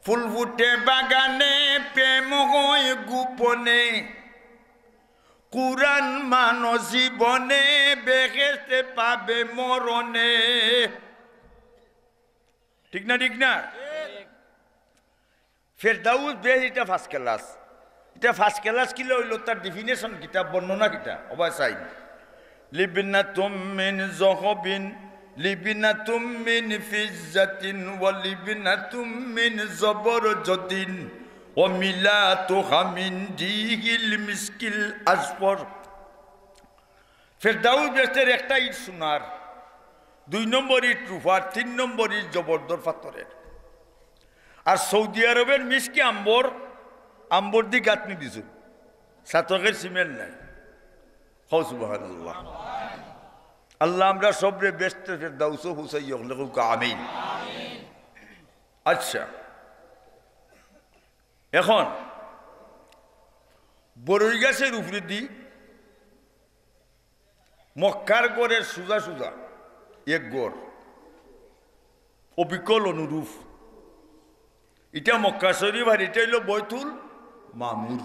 ফুল ফুটে বাগানে, প্রেম হয় গোপনে, কুরআন মানো জীবনে, বেহেশতে পাবে মরণে। ঠিক না? ঠিক না? ফেরদাউস বেহেশত এটা ফার্স্ট ক্লাস। এটা ফার্স্ট ক্লাস কিলো হইল, তার ডেফিনেশন কিতাব বর্ণনা কিতা অবশ্যই। লিবনাতুম মিন যহবিন লিবনাতুম মিন ফিজ্জাতিন ওয়া লিবনাতুম মিন জবরজতিন ওয়া মিলাতুহা মিন দিহিল মিসকিল আসফর। ফেরদাউস বেহেশতের একটা ইট সোনার, 2 নম্বর ইট রূপার, 3 নম্বর ইট জবরদস্ত পাথরের। আর সৌদি আরবের মিসকি আম্বর, আম্বর দি গাঁথনি দিছে, সাতকের সিমেন্ট নাই। হও সুবহানাল্লাহ। আল্লাহ আমরা সবরে বেস্ট ফেরদাউস হুসাই হক আমিন। আচ্ছা, এখন বড়ই গাছের উপরে দি মক্কার গড়ের সোজা সোজা এক গড় অবিকল অনুরূপ। এটা মক্কা শরীফ আর এটা হইল বৈতুল মামুর।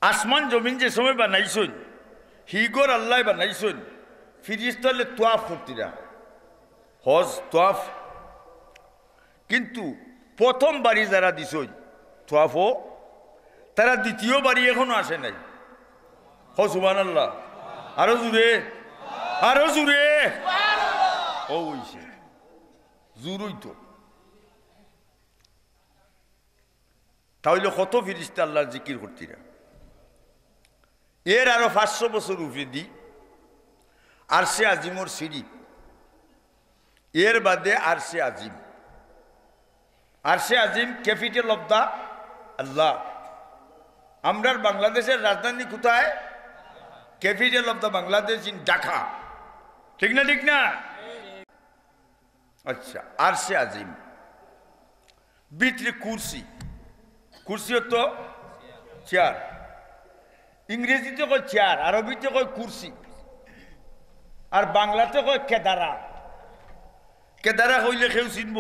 আসমান জমিন যে সময় বানাইছেন হিগর আল্লাহ বানাইছেন ফিরিস্তালে তোয়াফ করতিরা হজ তোয়াফ। কিন্তু প্রথম বাড়ি যারা দিছেন তোয়াফও তারা দ্বিতীয় বাড়ি এখনো আসে নাই। হ সুবহানাল্লাহ, আরো জুড়ে আরো জুড়ে ও হইছে জুরুই তো। তাহলে কত ফিরিস্তা আল্লাহর জিকির করতিরা। এর আরো 500 বছর উপরে দি আরশে আজিমর সিঁড়ি, এর বাদে আরশে আজিম। আরশে আজিম ক্যাপিটাল অফ দা আল্লাহ। আমরার বাংলাদেশের রাজধানী কোথায়? Capital of the Bangladesh in Dhaka, ঠিক না ঠিক না? আচ্ছা, আরশে আজিম ভিতরে কুরসি, কুরসি তো চেয়ার, ইংরেজিতে কয় চেয়ার, আরবিতে কয় কুরসি, আর বাংলাতে কয় কেদারা। কেদারা কইলে কেউ চিনব?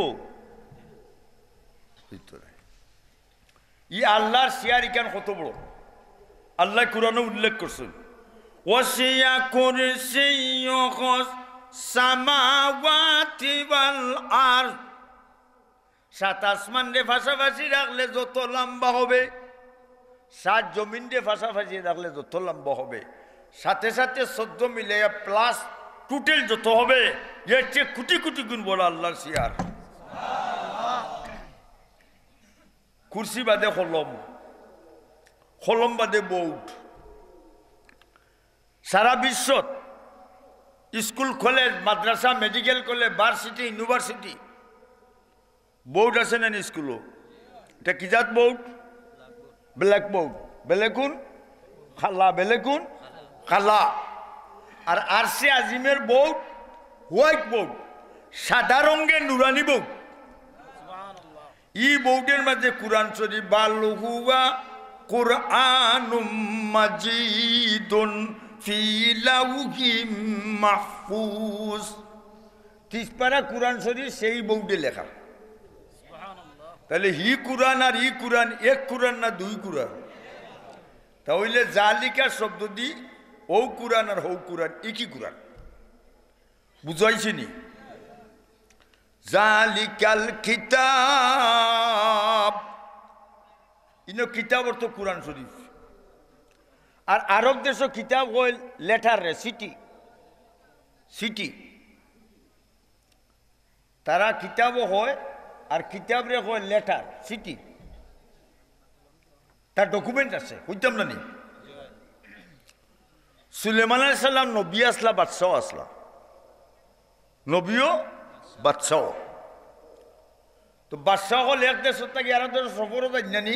ই আল্লাহর চেয়ার ইকান কত বড় আল্লাহ কুরআনে উল্লেখ করছেন। ওয়াসিয়া কুরসিয়ুহুস সামাওয়াতি ওয়াল আরদ। সাত আসমান রে পাশাপাশি রাখলে যত লম্বা হবে, সাত জমিন রে পাশাপাশি রাখলে যত লম্বা হবে, সাথে সাথে 14 মিলে প্লাস টোটাল যত হবে এর চেয়ে কোটি কোটি গুণ বড় আল্লাহর চেয়ার। কুরসি বাদে কলম, কলম বাদে বোর্ড। সারা বিশ্বত স্কুল কলেজ মাদ্রাসা medical college varsity university board আছে না স্কুলও? এটা কি জাত বোর্ড? Black board. বেলেকুন খালা, বেলেকুন খালা। আর আরশে আজিমের বোর্ড হোয়াইট বোর্ড, সাদা রঙের নুরানি বোর্ড। ই বোর্ডের মাঝে কুরআন শরীফ বাল হুয়া কুরআনুম মাজিদুন ফি লাউহিম মাহফুজ। 30 পারা কুরআন শরীফ সেই বোর্ডে লেখা। তাহলে হি কুরআন আর ই কুরআন এক কুরআন না দুই কুরআন? তাহলে জালিকা শব্দ দি ও কুরআন আর হৌ কুরআন একই কুরআন। বুঝাইছি নি? জালিকাল কিতাব, ইনো কিতাব অর্থ কুরআন শরীফ। আর আরব দেশ কিতাব হয় লেটার রে, সিটি সিটি। তারা কিতাবও হয় আর কিতাব রে হয় লেটার সিটি। তার ডকুমেন্ট আছে, হইতাম না নি? সুলেমান আলাইহিস সালাম নবী আসলা, বাদশাহ আসলা, নবীও বাদশাহ। তো বাদশাহ হল এক দেশ থেকে আর দেশ সফরও যাই জানি,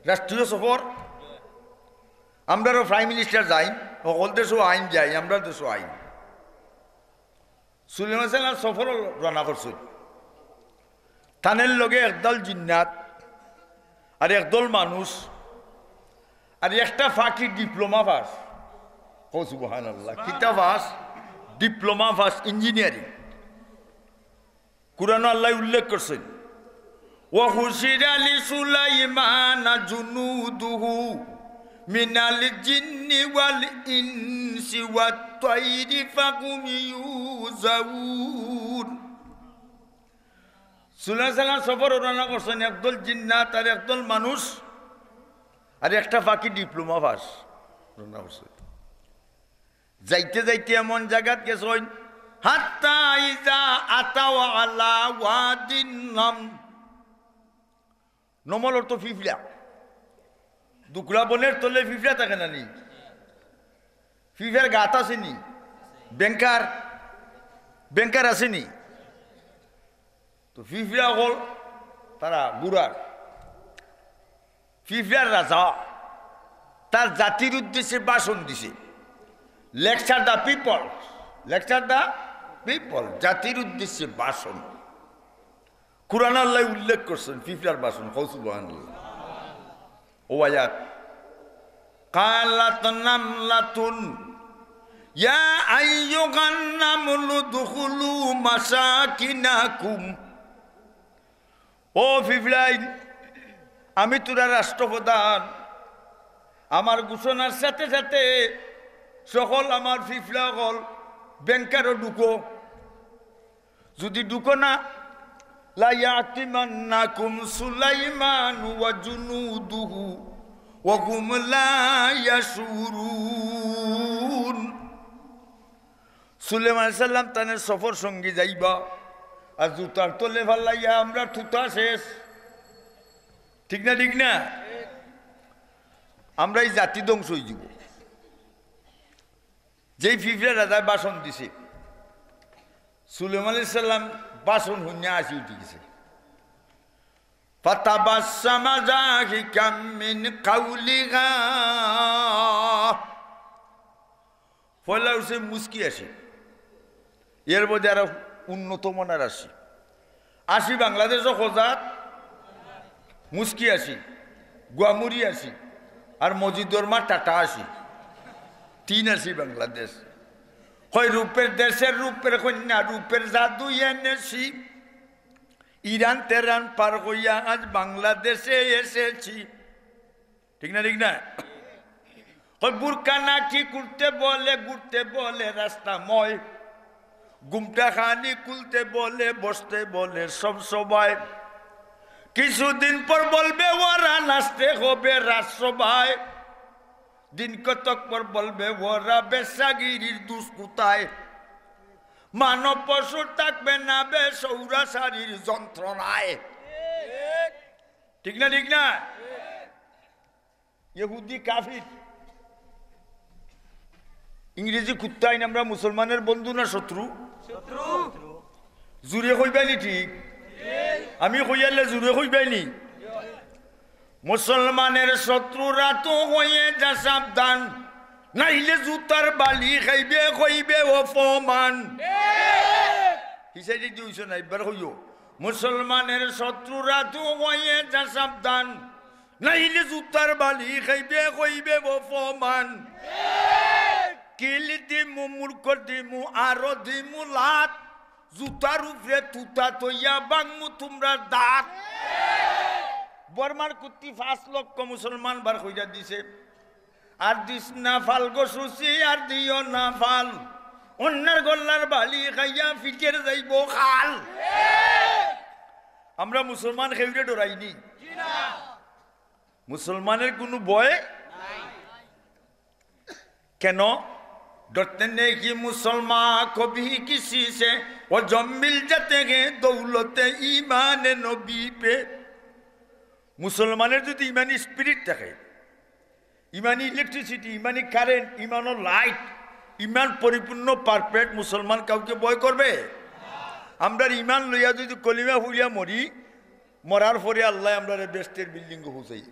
রাষ্ট্রীয় সফর। আমরাও প্রাইম মিনিস্টার যাই, সকল দেশও আইন যাই, আমরা দেশও আইন। সুলেমান সালাম সফর রানা করছে। তানের লগে একদল জিন্নাত আর একদল মানুষ আর একটা ফাঁকি ডিপ্লোমা পাস। ও সুবহানাল্লাহ, কিতা পাস? Diploma pass engineering. কুরআন আল্লাহ উল্লেখ করছেন, ওয়া হুশিরা লিসুলাইমানা জুনুদুহু মিনাল জিন্নি ওয়াল ইনসি ওয়াত তায়রি ফাকুম ইউজাউন। সুলেমান সালাম সফর রওনা করছেন, একদল জিন্নাত আর একদল মানুষ আর একটা ফাঁকি ডিপ্লোমা পাস রওনা করছে। যাইতে যাইতে এমন জায়গাত গেছেন হাত্তা ইজা আতাও আলা ওয়াদিন নাম। নমল অর্থ ফিফলা। দুকলা বনের তলে ফিফলা থাকে না নি? ফিফার গাত আসেনি? ব্যাংকার ব্যাংকার আসেনি? তো ফিফলা হল তারা গুড়ার, ফিফলার রাজা তার জাতির উদ্দেশ্যে ভাষণ দিছে। Lecture the people, lecture the people, জাতির উদ্দেশ্যে ভাষণ। কুরআন আল্লাহ উল্লেখ করছেন ফিফলার ভাষণ। সুবহানাল্লাহ। ও আয়াত কালাত নামলাতুন ইয়া আইয়ুহান নামলু দুখুলু মাসাকিনাকুম। ও ফিফলাইন, আমি তোরা রাষ্ট্রপ্রধান, আমার ঘোষণার সাথে সাথে সকল আমার ফিফলা হল ব্যাংকারও ঢুকো, যদি ঢুকো না লায়াতিমান্নাকুম সুলাইমান ওয়া জুনুদুহু ওয়া হুম লা ইয়াশুরুন। সুলাইমান আলাইহিস সালাম তানের সফর সঙ্গী যাইবা, আর জুতার তলে ভাল্লাইয়া আমরা থুতা শেষ। ঠিক না ঠিক না? আমরা এই জাতি ধ্বংস হয়ে যাব। যেই ফিফলা রাজা বাসন দিছে, সুলাইমান আলাইহিস সালাম বাসন শুনিয়া আসি উঠি গেছে। ফাতাবাসসামা যাহিকাম মিন কাউলিহা, ফলা উঠছে মুস্কি আসে। এর মধ্যে আরো উন্নত মনের আসি বাংলাদেশও খোঁজাত মুস্কি আসি, গুয়ামুরি আসি, আর মজিদুর মা টাটা আসি, 3 আসি বাংলাদেশ। হয় রূপের দেশের রূপের কন্যা, রূপের জাদু এনেছি, ইরান তেরান পার হইয়া আজ বাংলাদেশে এসেছি। ঠিক না ঠিক না? বুরকা নাকি ঘুরতে বলে রাস্তা ময়, গুমটা খানি খুলতে বলে বসতে বলে সব সবাই, কিছুদিন পর বলবে ওরা নাচতে হবে রাজসভায়, দিন কতক পর বলবে ওরা বেশাগিরির দুষ্কুতায়, মানব পশু থাকবে না বে সৌরাচারীর যন্ত্রণায়। ঠিক না ঠিক না? ইহুদি কাফির, ইংরেজি কুত্তাইন আমরা মুসলমানের বন্ধু না শত্রু? জুড়ে কইবাইনি? ঠিক, আমি কইয়ালে জুড়ে কইবাইনি। মুসলমানের শত্রুরা তো হয়ে যা সাবধান, নাইলে জুতার বালি খাইবে কইবে অপমান। হিসাইতে দিয়েছ না, একবার কইও মুসলমানের শত্রুরা তো হয়ে যা সাবধান, নাইলে জুতার বালি খাইবে কইবে অপমান। কিল দিমু মূর্খ দিমু আরো দিমু লাত, জুতার উপরে তুতা তৈয়া বাংমু তোমরা দাঁত। বর্মার কুত্তি 5 লক্ষ মুসলমান বার কইরা দিছে, আর দিস না ফাল গো সুসি, আর দিও না ফাল, অন্যার গল্লার বালি খাইয়া ফিকের যাইব খাল। আমরা মুসলমান খেউরে ডরাইনি, মুসলমানের কোনো ভয় কেন? डरते नहीं मुसलमान कभी किसी से, वो जब मिल जाते हैं दौलत ईमान नबी पे। মুসলমানের যদি ইমানি স্পিরিট থাকে, ইমানি ইলেকট্রিসিটি, ইমানি কারেন্ট, ইমানো লাইট, ইমান পরিপূর্ণ পারফেক্ট, মুসলমান কাউকে ভয় করবে? আমরা ইমান লইয়া যদি কলিমা হইয়া মরি, মরার পরে আল্লাহ আমরা বেস্টের বিল্ডিং হুসাই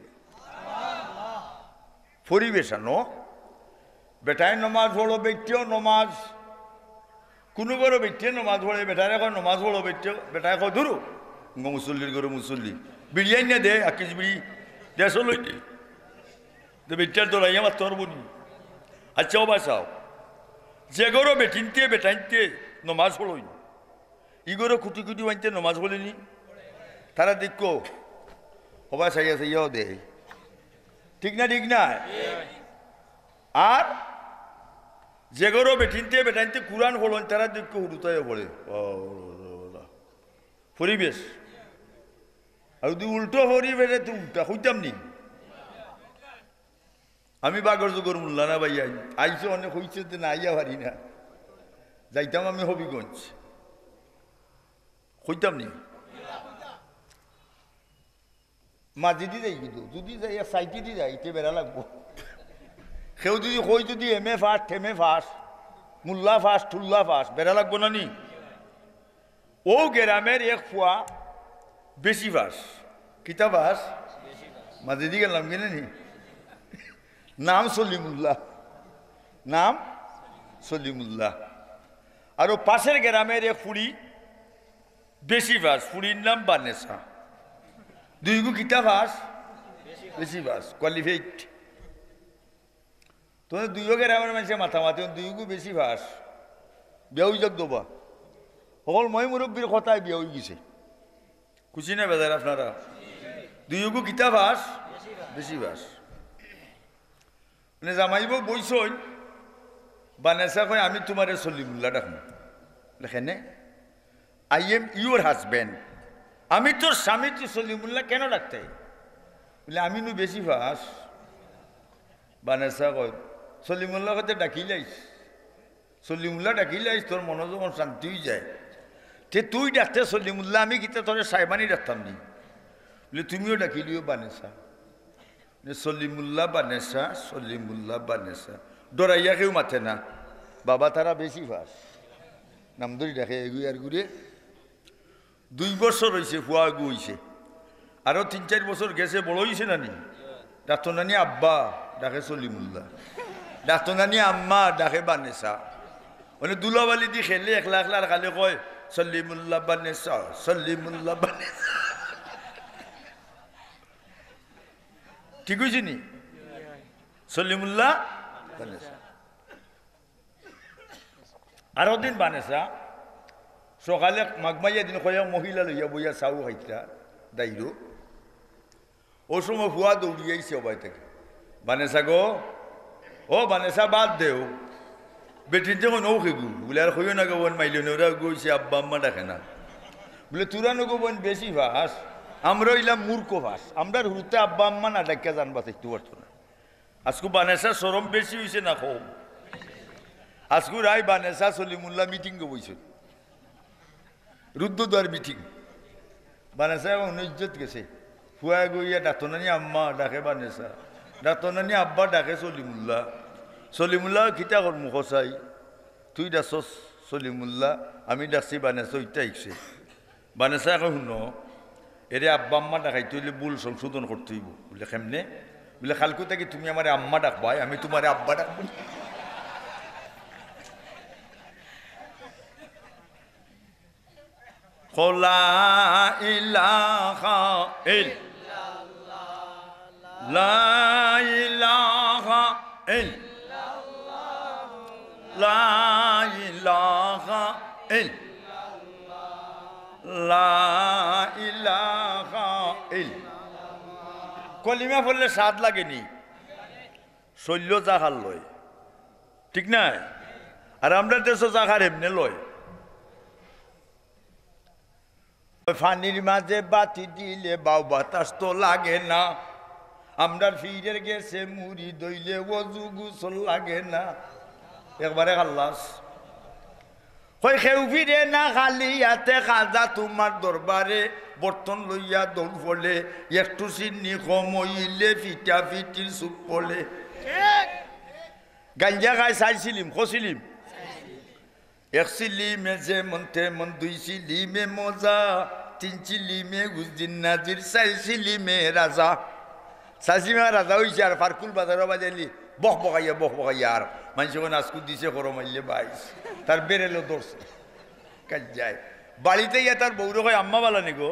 পরিবেশানো। বেটায় নমাজ পড়ো, বেটিও নমাজ, কোনো বড় বেটিয়ে নমাজ পড়ে, বেটায় এখন নমাজ পড়ো, বেটায় কয় ধরো মুসল্লির ঘরে মুসল্লি বিরিয়ানি না দে, আকিস বিড়ি দেড়শো লই দে, বেটিয়ার দৌড়াই আমার তোর বনি। আচ্ছা ও বাসাও, যে গরো বেটিনতে বেটাইনতে নমাজ পড়ই, ইগরো খুঁটি খুঁটি বানতে নমাজ পড়েনি, তারা দেখো হবা সাইয়া সাইয়াও দে। ঠিক না ঠিক না? আর যে গরো বেটিনতে বেটাইনতে কুরআন পড়েন, তারা দেখো হুরুতায় পড়ে। পরিবেশ আর যদি উল্টো পরিবেশে তো উল্টা হইতাম নি। আমি বাগর জোগর মুল্লা না ভাই, আইসে অনেক হইছে না, আইয়া পারি না, যাইতাম আমি হবিগঞ্জ, হইতাম নি মাঝিদি যাই, কিন্তু যদি যাই সাইটি দি যাই তে বেড়া লাগবো। সেও যদি কই যদি এম এ ফাস ঠেমে ফাস মুল্লা ফাস ঠুল্লা ফাস বেড়া লাগবো না নি? ও গ্রামের এক ফুয়া বেশি ফাস, কিতা ফাস মাঝিদি গেলাম কিনে নি, নাম সলিমুল্লাহ, নাম সলিমুল্লাহ। আর ও পাশের গ্রামের এক ফুড়ি বেশি ফাস, ফুড়ির নাম বানেসা, দুই গু কিতা ফাস বেশি পাস কোয়ালিফাইড তোমার দুইও গ্রামের মানুষের মাথামাতি দুইগু বেশি পাস বিয়া হয়ে যাক দোবা সকল মই মুরব্বীর কথায় বিয়া হয়ে গেছে খুশি না বেজার আপনারা দুইগু কিতা পাস বেশি পাস মানে জামাইব বইসই বানেসা কয় আমি তোমার সলিমুল্লাহ ডাকবো লেখেনে আই এম ইউর হাজব্যান্ড আমি তোর স্বামী তুই সলিমুল্লাহ কেন ডাকতে বলে আমি নু বেশি ফাঁস বানেসা কয় সলিমুল্লাহ কথা ডাকিলাইস সলিমুল্লাহ ডাকিলাইস তোর মনোযোগ শান্তি হয়ে যায় তে তুই ডাকতে সলিমুল্লাহ আমি কিতা তোর সাহেবানি ডাকতাম নি বলে তুমিও ডাকিলিও বানেসা সলিমুল্লাহ বানেসা সলিমুল্লাহ বানেসা ডরাইয়া কেউ মাথে না বাবা তারা বেশি ফাঁস নাম ধরি ডাকে এগুই আর ঘুরে 2 বছর হয়েছে ফুয়া এগু হয়েছে আরো 3-4 বছর গেছে বড় হয়েছে নানি ডাক্তার নানি আব্বা ডাকে সলিমুল্লাহ ডাক্তার নানি আম্মা ডাকে বানেসা মানে দুলাবালি দি খেলে একলা একলা খালে কয় সলিমুল্লাহ বানেসা সলিমুল্লাহ বানেসা ঠিক হয়েছে নি সলিমুল্লাহ বানেসা আরো দিন বানেসা সকালে মাঘমাইয়া দিন কয়েক মহিলা লইয়া বইয়া চাউ খাইতা দাইরো ও সময় ফুয়া দৌড়িয়াইছে অবাই থেকে বানেসা গো ও বানেসা বাদ দেও বেটির যখন ও খেগু বলে আর কইও না গো বোন মাইল ওরা গইছে আব্বা আম্মা ডাকে না বলে তোরা নগো বোন বেশি ভাস আমরা ইলাম মূর্খ ভাস আমরা হুরুতে আব্বা আম্মা না ডাকিয়া জানবা চাইতে পারতো না আজকু বানেসা সরম বেশি হয়েছে না কম আজকু রায় বানেসা সলিমুল্লাহ মিটিং গো বইছে রুদ্রদ্বার মিটিং বানেসা এবং ইজ্জত গেছে ফুয়া গইয়া ডাক্তনানি আম্মা ডাকে বানেসা ডাক্তনানি আব্বা ডাকে সলিমুল্লাহ সলিমুল্লাহ খিতা কর মুখ চাই তুই ডাকছস সলিমুল্লাহ আমি ডাকছি বানেসা ইটা ইকছে বানেসা এখন শুন এরে আব্বা আম্মা ডাকাই তুই ভুল সংশোধন করতে হইব বলে কেমনে বলে খালকু থাকি তুমি আমার আম্মা ডাকবাই আমি তোমার আব্বা ডাকবো লা ইলাহা ইল্লাল্লাহ লা ইলাহা ইল্লাল্লাহ লা ইলাহা ইল্লাল্লাহ লা ইলাহা ইল্লাল্লাহ কলিমা পড়লে স্বাদ লাগেনি শৈল্য জাহার লয় ঠিক না আর আমরা দেশে জাহার এমনি লয় ফানির মাঝে বাতি দিলে বাউ বাতাস তো লাগে না আমরা ফিরের গেছে মুড়ি দইলে ওযু গোসল লাগে না একবারে খাল্লাস কই খেউ ফিরে না খালি হাতে খাজা তোমার দরবারে বর্তন লইয়া দৌড় ফলে একটু চিনি কমইলে ফিটা ফিটির চুপ পলে গাঞ্জা খাই চাইছিলিম খসিলিম এক সিলিমে যে মনতে মন 2 সিলিমে মজা 3 সিলিমে গুজদিন নাজির 4 সিলিমে রাজা সাসিমা রাজা হইছে আর ফারকুল বাজারও বাজাইলি বক বকাইয়া আর মানুষ নাচকু দিছে করো মাইলে বাইস তার বেরেলো ধরছে কাজ যায় বাড়িতে গিয়ে তার বউরে কয় আম্মা বালা নি গো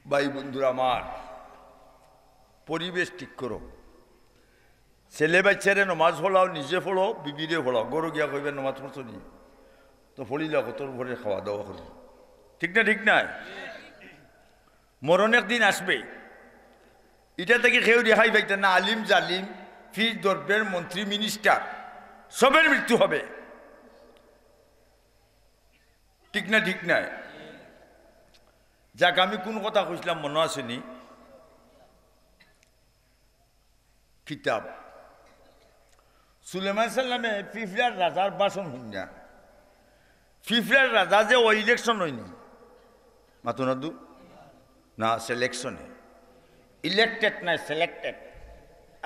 ভাই বন্ধুরা আমার পরিবেশ ঠিক করো ছেলে বাচ্চারে নমাজ পড়াও নিজে পড়ো বিবিরে পড়াও গরু গিয়া কইবে নমাজ পড়ছো নি তো পড়িলা তোর ঘরে খাওয়া দাওয়া করি ঠিক না ঠিক নাই মরণ একদিন আসবে এটা থেকে কেউ রেহাই পাইতেন না আলিম জালিম ফিজ দরবের মন্ত্রী মিনিস্টার সবের মৃত্যু হবে ঠিক না ঠিক নাই যাক আমি কোন কথা কইছিলাম মনে আসেনি কিতাব সুলেমান সাল্লামে ফিফলার রাজার বাসন শুনিয়া ফিফলার রাজা যে ও ইলেকশন হয়নি মাতুনাদু না সিলেকশনে ইলেক্টেড নাই সিলেক্টেড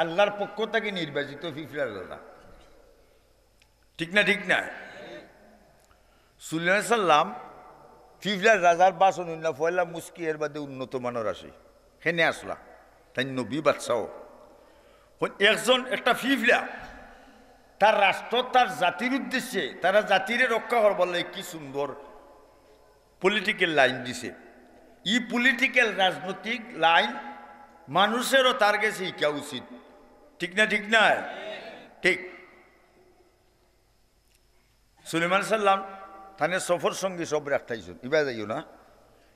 আল্লাহর পক্ষ থেকে নির্বাচিত ফিফলার রাজা ঠিক না ঠিক না সুলেমান সাল্লাম ফিফলার রাজার বাসন শুনলা পয়লা মুস্কি এর বাদে উন্নত মানের আসে হেনে আসলা তাই নবী বাদশাহ একজন একটা ফিফলা তার রাষ্ট্র তার জাতির উদ্দেশ্যে তারা জাতিরে রক্ষা করবার লাগে কি সুন্দর পলিটিক্যাল লাইন দিছে। ই পলিটিক্যাল রাজনৈতিক লাইন মানুষেরও তার কাছে শিখা উচিত। ঠিক না? ঠিক না? ঠিক। সুলেমান সাল্লাম থানে সফর সঙ্গী সব রাখতাইছেন, ইবাই যাইও না,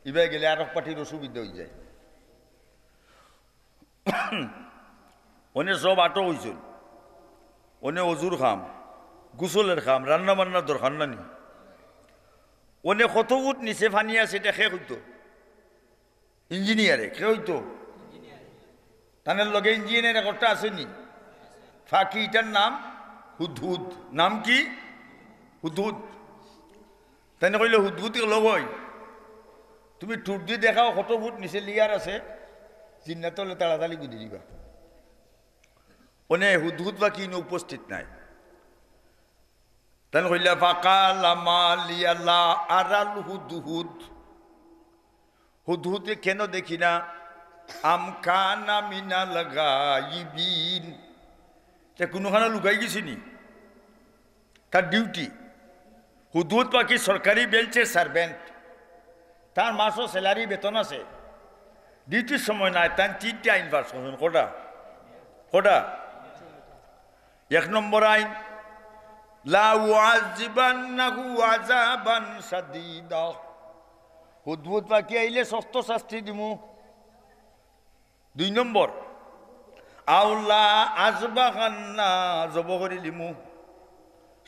ইবাই গেলে আরব পার্টির অসুবিধা হয়ে যায়। অনে সব আটো হয়েছেন, অনে অজুর খাম, গুসলের খাম, রান্না বান্নার দরকার না নি। অনে কত উঠ নিচে ফানি আছে, এটা খে হইতো ইঞ্জিনিয়ারে, খে হইতো তানের লগে ইঞ্জিনিয়ার একটা আসেনি ফাঁকি, এটার নাম হুদহুদ। নাম কি? হুদহুদ। তাই কইলে হুদহুদ লগ হয়, তুমি টুট দিয়ে দেখাও কত ফুট নিচে লিয়ার আছে, চিন্তা হলে তাড়াতাড়ি গুদি দিবা। ওনে হুদহুদ বা কি উপস্থিত নাই। তাই কইলা ফাকালামালিয়াল্লাহ আরাল হুদহুদ, হুদহুদে কেন দেখি না? আমকানা মিনাল গায়িবিন, তে কোনোখানে লুকাই গেছিনি, তার ডিউটি। হুদহুদ পাখি সরকারি বেলচের সার্ভেন্ট, তার মাসও স্যালারি বেতন আছে, ডিউটির সময় নাই। তার 3টে আইন পাস করছেন। কটা? কটা? 1 নম্বর আইন, লা উআযিবান্নাহু আযাবান শাদীদা, হুদহুদ পাখি আইলে শক্ত শাস্তি দিমু। 2 নম্বর, আউলা আজবাহান্না, জব করি দিমু,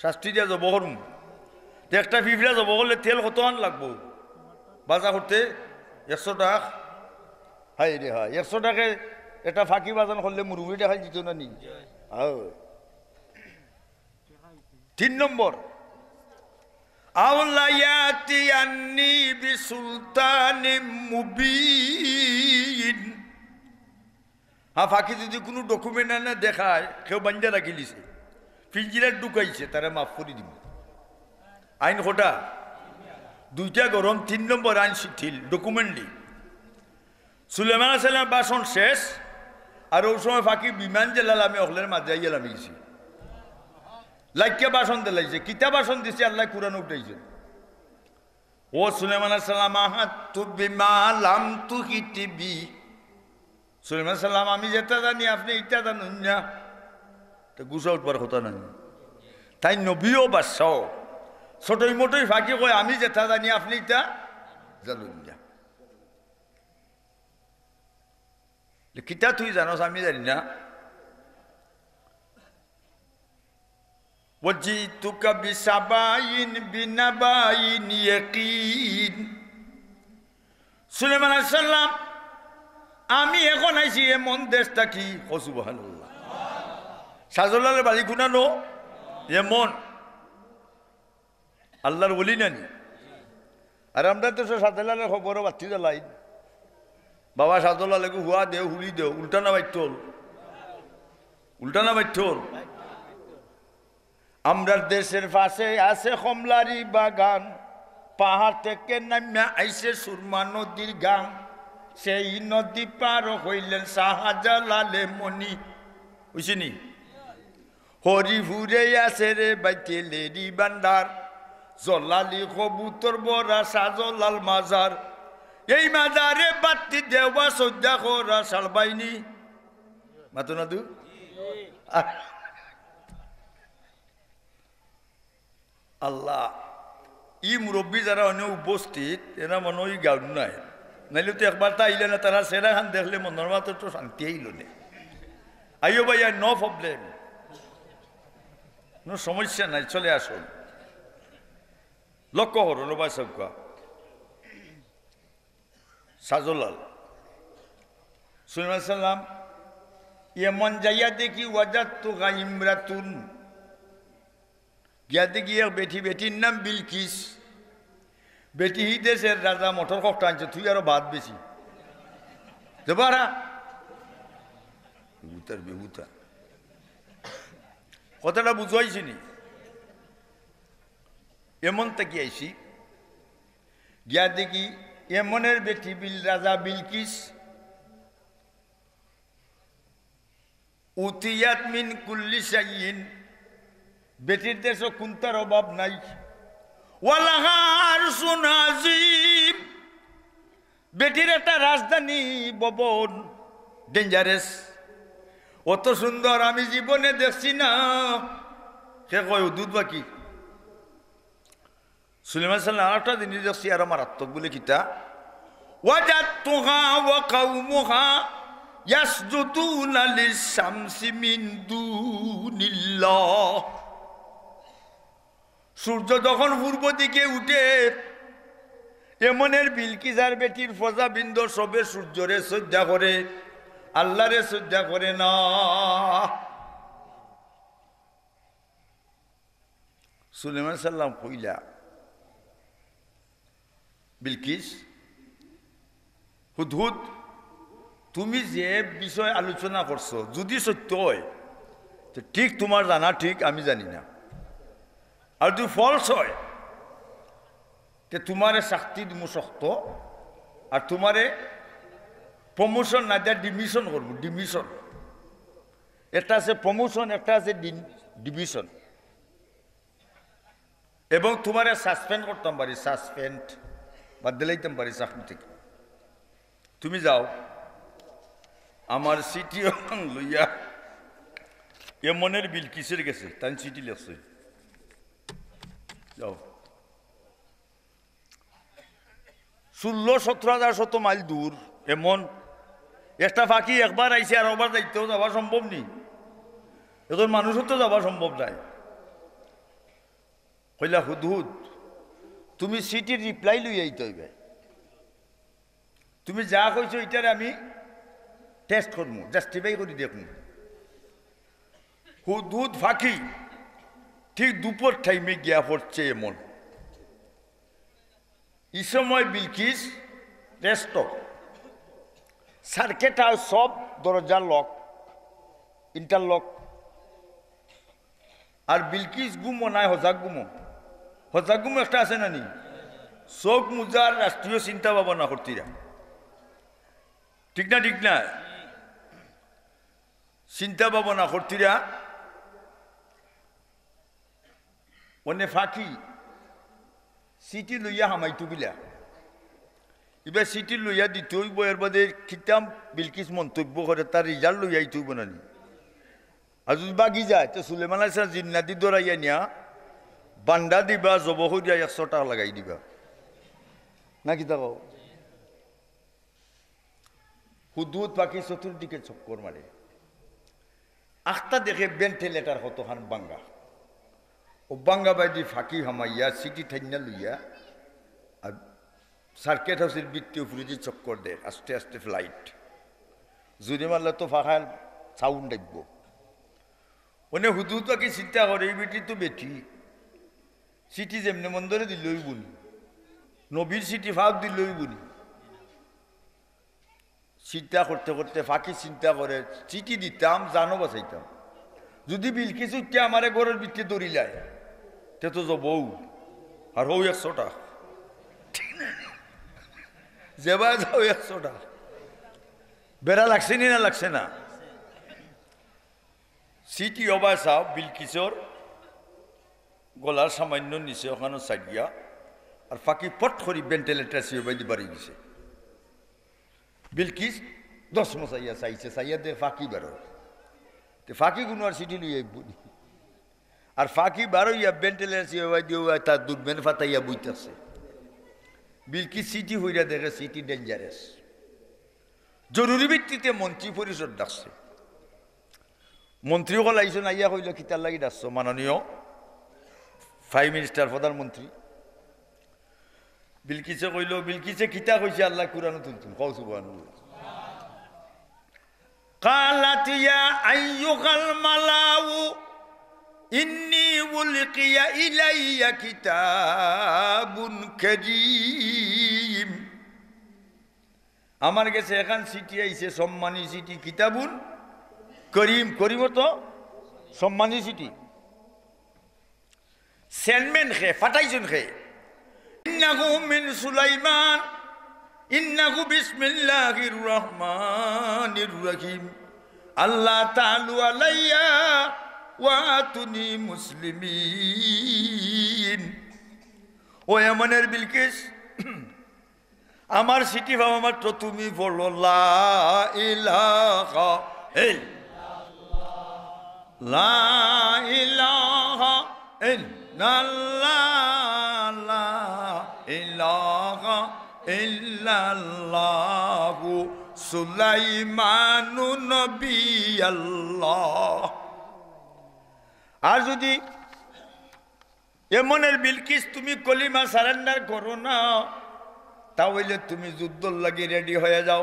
শাস্তি দিয়া জব করমু। একটা পিঁপড়া জব করলে তেল কত আন লাগবো বাজা করতে? 100 টাকা। হাই রে হাই, 100 টাকায় একটা ফাঁকি বাজান করলে মুরগি দেখাই দিত না নি? 3 নম্বর, আউলা ইয়াতিয়ান্নি বিসুলতানিম মুবিন, ফাঁকি যদি কোনো ডকুমেন্ট না দেখায়, কেউ বান্ধা রাখি দিছে, পিঞ্জিরার ঢুকাইছে, তারা মাফ করে দিব। আইন কটা? 2টা গরম। 3 নম্বর আইন শিথিল, ডকুমেন্টলি। সুলেমান আলাইহিস সালাম বাসন শেষ, আর ওই সময় ফাঁকি বিমান জেলাল আমি অকলের মাঝে গেলাম গেছি, লাইকে বাসন দিলাইছে। কিতা বাসন দিছে? আল্লাহ কুরআন উঠাইছে, ও সুলেমান আলাইহিস সালাম আহাতু বিমা লাম তুহিতি বি, সুলেমান সাল্লাম আমি যেটা জানি আপনি এটা জানুন না, তো গুছা উঠবার কথা নাই। তাই নবীও বাদশাহ ছোটই মোটই ফাঁকি কয় আমি যেটা জানি আপনি এটা জানুন না। কিতা তুই জানোস আমি জানি না? ওয়াজিতুকা বিসাবাইন বিনাবাইন ইয়াকিন, সুলেমান আলাইহিস সালাম আমি এখন আইছি এমন দেশ থাকি, সুবহানাল্লাহ, শাহজালালের বাড়ি গুনানো এমন আল্লাহর বলি নানি। আর আমরা তো শাহজালালের খবরও বাতি জ্বালাই, বাবা শাহজালালকে হুয়া দেও হুলি দেও, উল্টা না বাইতল, উল্টা না বাইতল। আমরা দেশের পাশে আছে কমলারি বাগান, পাহাড় থেকে নামিয়া আইছে সুরমা নদীর গান, সেই নদী পার হইলেন শাহজালালে মনি, বুঝিনি? হরিপুরে আছে রে বাইতেলেরি বান্ডার, জলালি কবুতর বরা শাহজালাল মাজার, এই মাজারে বাতি দেওয়া সজ্জা করা সালবাইনি মাতো না দু। আল্লাহ, ই মুরব্বী যারা অন্য উপস্থিত এরা মনে হয় গাউন নাই, নাইলে তো একবার তা আইলে না, তারা সেরা খান দেখলে মনের মাত্র তো শান্তি আইল নে। আইও ভাইয়া, নো প্রবলেম, কোনো সমস্যা নাই, চলে আসুন। লক্ষ্য করুন ভাই সবকা, শাহজালাল সুলেমান সাল্লাম এমন যাইয়া দেখি ওয়াজাত্তু গাইমরাতুন, গিয়া দেখি এক বেটির নাম বিলকিস। বেটি হি দেশের রাজা মোটর কষ্ট আনছে, তুই আরো বাদ বেশি দেবারা বেহুতার বেহুতা কথাটা বুঝাইছিনি। এমন থেকে আইসি, গিয়া দেখি এমনের বেটি রাজা বিলকিস, উতিয়াত মিন কুল্লি শাইইন, বেটির দেশে কুন্তার অভাব নাই, ওয়ালাহা আরশুন আযীম, বেটির একটা রাজধানী ভবন, ডেঞ্জারাস, অত সুন্দর আমি জীবনে দেখছি না। সে কয় দুধ বাকি সুলাইমান সাল্লাল্লাহু আলাইহি ওয়াসাল্লাম জিনিস দেখছি আর মারাত্মক বলে কিতা, ওয়াজাতুহা ওয়া কাওমুহা ইয়াসজুদুনা লিশ-শামসি মিন দুনিল্লাহ। সূর্য যখন পূর্ব দিকে উঠে, এমনের বিলকিসার বেটির প্রজাবৃন্দ সবে সূর্যরে শ্রদ্ধা করে, আল্লাহরে শ্রদ্ধা করে না। সুলাইমান সাল্লাম কইলা, বিলকিস, হুদহুদ, তুমি যে বিষয় আলোচনা করছো যদি সত্য হয় তো ঠিক, তোমার জানা ঠিক, আমি জানি না। আর যদি ফলস হয় তে তোমারে শাস্তি দিমু শক্ত, আর তোমারে প্রমোশন না দেয়া ডিমিশন করবো। ডিমিশন একটা আছে প্রমোশন, একটা আছে ডিভিশন, এবং তোমারে সাসপেন্ড করতাম পারি, সাসপেন্ড বাদ দিলাইতাম পারি চাকরি থেকে। তুমি যাও আমার সিটি লইয়া এমনের বিলকিসের গেছে, তাই চিঠি লেখছে, যাও। 16-17,000 মাইল দূর এমন একটা ফাঁকি, একবার আইসে আর একবার যাইতেও যাওয়া সম্ভব নেই, এখন মানুষও তো যাওয়া সম্ভব নাই। কইলা, হুদহুদ, তুমি সিটির রিপ্লাই লই আইতে হইবে, তুমি যা কইছো এটারে আমি টেস্ট করবো, জাস্টিফাই করি দেখুন। হুদহুদ ফাঁকি ঠিক দুপুর টাইমে গিয়া পড়ছে এমন। এই সময় বিলকিস রেস্ট, সার্কেটা সব দরজার লক, ইন্টারলক, আর বিলকিস গুমো নাই, হজাক গুমো। হজাক গুমো একটা আছে না নি, চোখ মুজার রাষ্ট্রীয় চিন্তা ভাবনা করতিরা, ঠিক না? ঠিক না? চিন্তা ভাবনা করতিরা অনে ফাঁকি সিটি লইয়া হামাইতো বিলা, এবার সিটি লইয়া দিতে হইব। এর বাদে খিতাম বিলকিস মন্তব্য করে তার রেজাল্ট লইয়া আইতে হইব না নি। আর যদি বাগি যায় তো সুলাইমান আলাইহিস সালাম জিন্নাতি দৌড়াইয়া নিয়া বান্ডা দিবা, জবহ দিয়া 100 টাকা লাগাই দিবা, না কি তাও? হুদহুদ পাখি চতুর্দিকে চক্কর মারে, আখতা দেখে ভেন্টিলেটার কতখান বাঙ্গা, ও বাঙ্গা বাইদি ফাঁকি হামাইয়া সিটি ঠাইনা লইয়া আর সার্কেট হাউসের বৃত্তি উপরে যে চক্কর দেয়, আস্তে আস্তে ফ্লাইট জুড়ে মারলে তো ফাঁকার সাউন্ড ডাকবো। ওনে হুদহুদ পাখি চিন্তা করে, এই বেটি তো বেটি, সিটি যেমনি মন্দরে দিলই বলি, নবীর সিটি ফাঁক দিলই বলি। চিন্তা করতে করতে ফাঁকি চিন্তা করে, চিঠি দিতাম, জানো বাঁচাইতাম। যদি বিলকিস উঠতে আমার ঘরের ভিতরে দৌড়িলায় তে তো বউ আর হৌ 100 টাকা, যেবা যাও 100 টাকা। বেড়া লাগছে নি না লাগছে না? সিটি অবায় চাও বিলকিসর গলার সামান্য নিচে ওখানে চাগিয়া, আর ফাঁকি পট করি ভেন্টিলেটার সিবাইদি বাড়ি গেছে। বিলকিস 10 মশাইয়া চাইছে, চাইয়া দে ফাঁকি বেরো, ফাঁকি কোনো আর সিটি লইয়া বলি, আর ফাঁকি বারোইয়া ভেন্টিলেটার সিবাই দিয়ে তার দুর্বেন ফাতাইয়া বইতেছে। বিলকিস সিটি হইয়া দেখে সিটি ডেঞ্জারাস, জরুরি ভিত্তিতে মন্ত্রী পরিষদ ডাকছে। মন্ত্রীসকল আইসন, আইয়া কইল কিতার লাগি ডাকছো? মাননীয় প্রাইম মিনিস্টার, প্রধানমন্ত্রী। বিলকিসে কইল, বিলকিসে কিতা কইছে আল্লাহ কুরআনে তুলতুন, কও সুবহানাল্লাহ। قالت يا أيها الملأ إني ألقي إلي كتاب كريم। আমার কাছে এখন চিঠি আইছে, সম্মানী চিঠি, কিতাবুন করিম, করিম তো সম্মানী চিঠি। সেনমেন খে ফাটাইছেন খে, ইন্নাহু মিন সুলাইমান ইন্নাহু বিসমিল্লাহির রহমানির রহিম আল্লাহ তাআলু আলাইয়া ওয়া আতুনি মুসলিমিন। ও এমনের বিলকিস আমার সিটি ভাব মাত্র তুমি বলো লা ইলাহা লা ইলাহা ইল্লাল্লাহ লা ইলাহা ইল্লাল্লাহু সুলাইমানু নবী আল্লাহ। আর যদি এমনের বিলকিস তুমি কলিমা সারেন্ডার করো না তাহলে তুমি যুদ্ধর লাগি রেডি হয়ে যাও।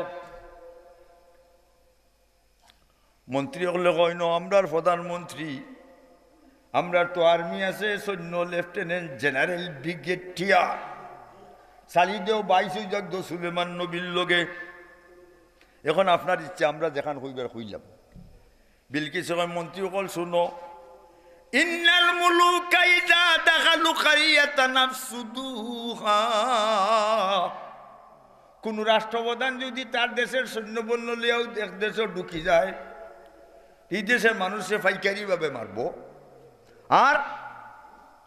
মন্ত্রী হলে কয় না আমরার প্রধানমন্ত্রী আমরার তো আর্মি আছে সৈন্য লেফটেন্যান্ট জেনারেল ব্রিগেডিয়ার চালিদেও 22 যুদ্ধ সুলেমান নবীর লগে। এখন আপনার ইচ্ছা আমরা যেখান হইবার হইলাম। বিলকিস মন্ত্রী সকল শুনো ইন্নাল মুলুকা ইযা দাখালু কারিয়াতান আফসুদুহা। কোন রাষ্ট্রপ্রধান যদি তার দেশের সৈন্যবন্য লিয়াও এক দেশে ঢুকি যায় এই দেশের মানুষে পাইকারি ভাবে মারব আর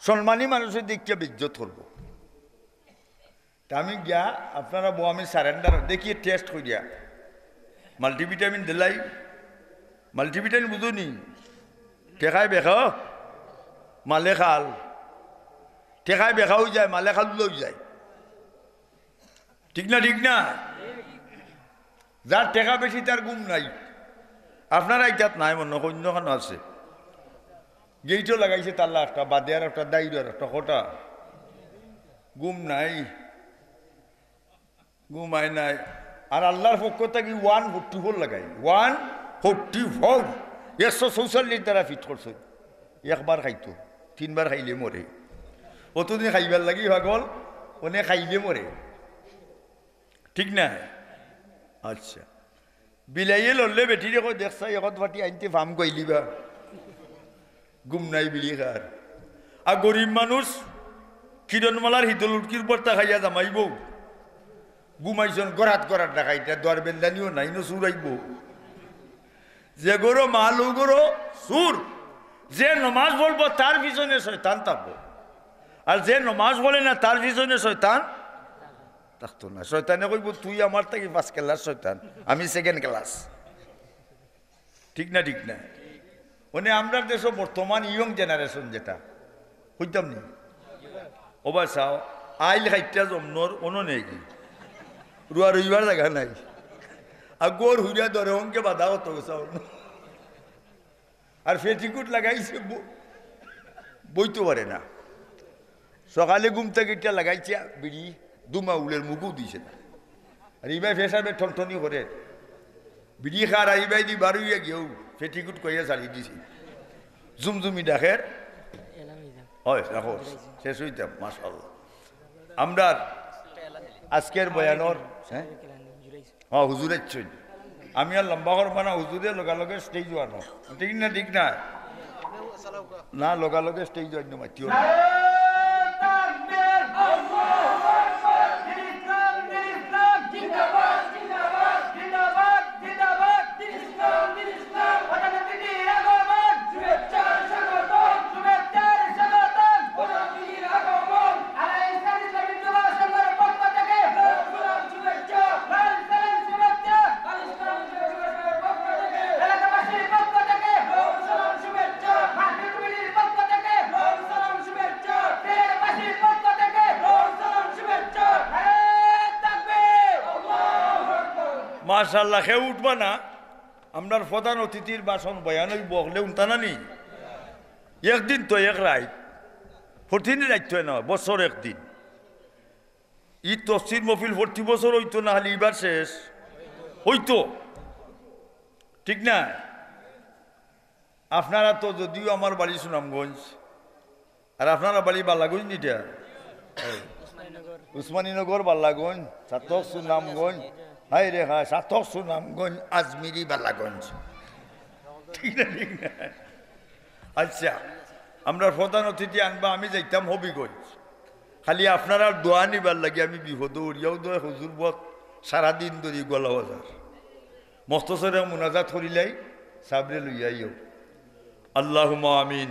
সম্মানী মানুষের দিককে বিজ্জত করব। তা আমি গিয়া আপনারা বউ আমি সারেন্ডার দেখিয়ে টেস্ট করিয়া মাল্টিভিটামিন দিলাই। মাল্টিভিটামিন বুঝুনি টেকায় বেখা মালে খাল টেকায় বেখাও যায় মালে খালুলেও যায়। ঠিক না ঠিক না? যার টেকা বেশি তার গুম নাই। আপনারা ইটাত নাই মনে অন্যখানে আছে গেইটও লাগাইছে তাল্লা একটা বাদিয়ার একটা দায়ীর একটা কটা গুম নাই ঘুমায় নাই। আর আল্লাহর পক্ষ থেকে 144 লাগাই 144 144 দ্বারা ফিট করছে। একবার খাইতো 3 বার খাইলে মরে। অতদিন খাইবার লাগি পাগল ওনে খাইলে মরে। ঠিক না? আচ্ছা বিলাইয়ে লড়লে বেটিরে কই দেখছা এখন ফাটি আনতে ফার্ম কইলিবা গুম নাই বিলি খার। আর গরিব মানুষ কিরণমালার হিতল উটকির পর্তা খাইয়া জামাইব ঘুমাইছন গড়াত গড়াত ডাকাইটা দর বেন্দানিও নাই ন সুরাইব। যে গরো মালু গরো সুর যে নমাজ বলবো তার পিছনে শয়তান থাকবো আর যে নমাজ বলে না তার পিছনে শয়তান থাকতো না। শয়তানে কইব তুই আমার থেকে 5 ক্লাস শয়তান আমি 2nd ক্লাস। ঠিক না ঠিক না? মানে আমরা দেশ বর্তমান ইয়ং জেনারেশন যেটা হইতাম নি ওবা চাও আইল খাইটা জমনর অন নেই কি রুয়া রইবার জায়গা নাই আর গোর হুইয়া ধরে অঙ্কে বাধা হতো চাও আর ফেটিকুট লাগাইছে বইতে পারে না। সকালে ঘুম থেকে ইটা লাগাইছে বিড়ি দুমা উলের মুখও দিছে না। আর ইবাই ফেসাবে ঠনঠনি করে বিড়ি খার আইবাই দি বারুইয়া গিয়েও ফেটিকুট কইয়া চালিয়ে দিছে জুমজুমি ডাকের হয় রাখো শেষ হইতাম মাশাআল্লাহ। আমরা আজকের বয়ানর হ্যাঁ হুজুরের চই আমি আর লম্বা করবো না হুজুরে লগালগে স্টেজ আনো। ঠিক না ঠিক না? না লগালগে স্টেজ আনো মাতিও না। মাশাআল্লাহ খেয়ে উঠবা না। আমরা প্রধান অতিথির বাসন বয়ানই বকলে উনতা না নি একদিন তো এক রাত 14 রাত তো না বছর একদিন ই তফসির মফিল 40 বছর হইতো না হলে এবার শেষ হইতো। ঠিক না? আপনারা তো যদিও আমার বাড়ি সুনামগঞ্জ আর আপনারা বাড়ি বাল্লাগঞ্জ নিটা উসমানীনগর বাল্লাগঞ্জ সাতক সুনামগঞ্জ হাই রে হ্যাঁ সাতক সুনামগঞ্জ আজমিরি বাল্লাগঞ্জ। ঠিক না ঠিক না? আচ্ছা আমরা প্রধান অতিথি আনবা আমি যাইতাম হবিগঞ্জ খালি আপনারা দোয়া নিবার লাগে আমি বিপদ উড়িয়াও দোয়া হুজুর বত সারাদিন ধরি গলা বাজার মস্তসরে মুনাজাত করিলাই সাবরে লইয়াইও আল্লাহুম্মা আমিন।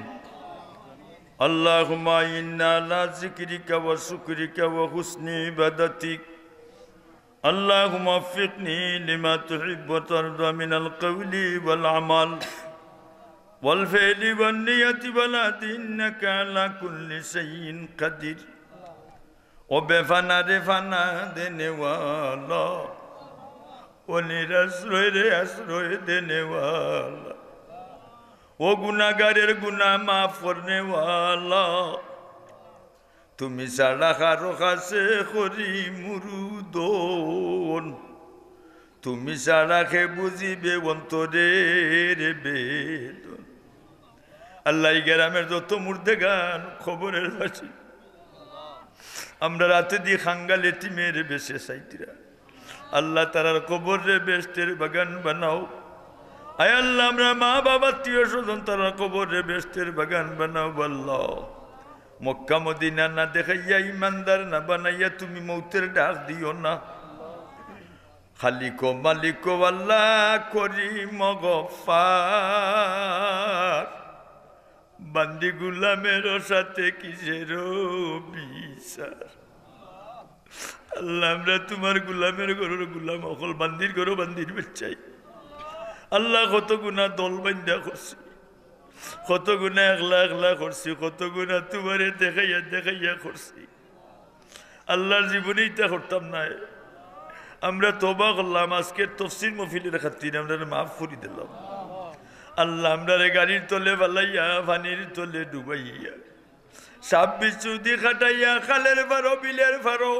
আল্লাহুম্মা ইন্না আলা যিকরিকা ওয়া শুকরিকা ওয়া হুসনি ইবাদাতিক আল্লাহুম্মা ওয়ফিকনি লিমা তুহিব্বু ওয়া তারদা মিনাল কওলি ওয়াল আমাল ওয়াল ফি'লি ওয়ান নিয়তি ওয়াল আদি ইন্নাকা আলা কুল্লি শাইইন কাদির ও বেফানা রে ফানা দেনে ওয়ালা ও নিরাশ্রয় রে আশ্রয় দেনে ওয়ালা ও গুনাহগারের গুনাহ মাফ করনে ওয়ালা তুমি ছাড়া কারো কাছে করি মুরুদন তুমি ছাড়া খে বুঝিবে অন্তরের বেদন আল্লাহ গ্রামের যত মুর্দে গান খবরের বাসি আমরা রাতে দিয়ে খাঙ্গাল এতিমের বেশে সাইতিরা আল্লাহ তারার কবরে বেস্টের বাগান বানাও আয় আল্লাহ আমরা মা বাবা আত্মীয় স্বজন তারা কবরে বেস্টের বাগান বানাও বল্লাহ মক্কা মদিনা না দেখাইয়া ইমানদার না বানাইয়া তুমি মৌতের ডাক দিও না খালিকো মালিকো আল্লাহ করি মগফার বান্দি গুলামের সাথে কিসের বিচার আল্লাহ আমরা তোমার গুলামের ঘরের গুলাম অকল বান্দির ঘরও বান্দির বেচাই আল্লাহ কত গুণা দল বান্ধা করছি কত গুণা একলা একলা করছি কত গুণা তোমারে দেখাইয়া দেখাইয়া করছি আল্লাহর জীবনে ইটা করতাম না আমরা তওবা করলাম আজকের তাফসীর মাহফিলের খাতিরে আমরা মাফ করে দিলাম আল্লাহ আমরা গাড়ির তলে বালাইয়া পানির তলে ডুবাইয়া সাপ বিচ্ছুদি খাটাইয়া খালের ফারো বিলের ফারো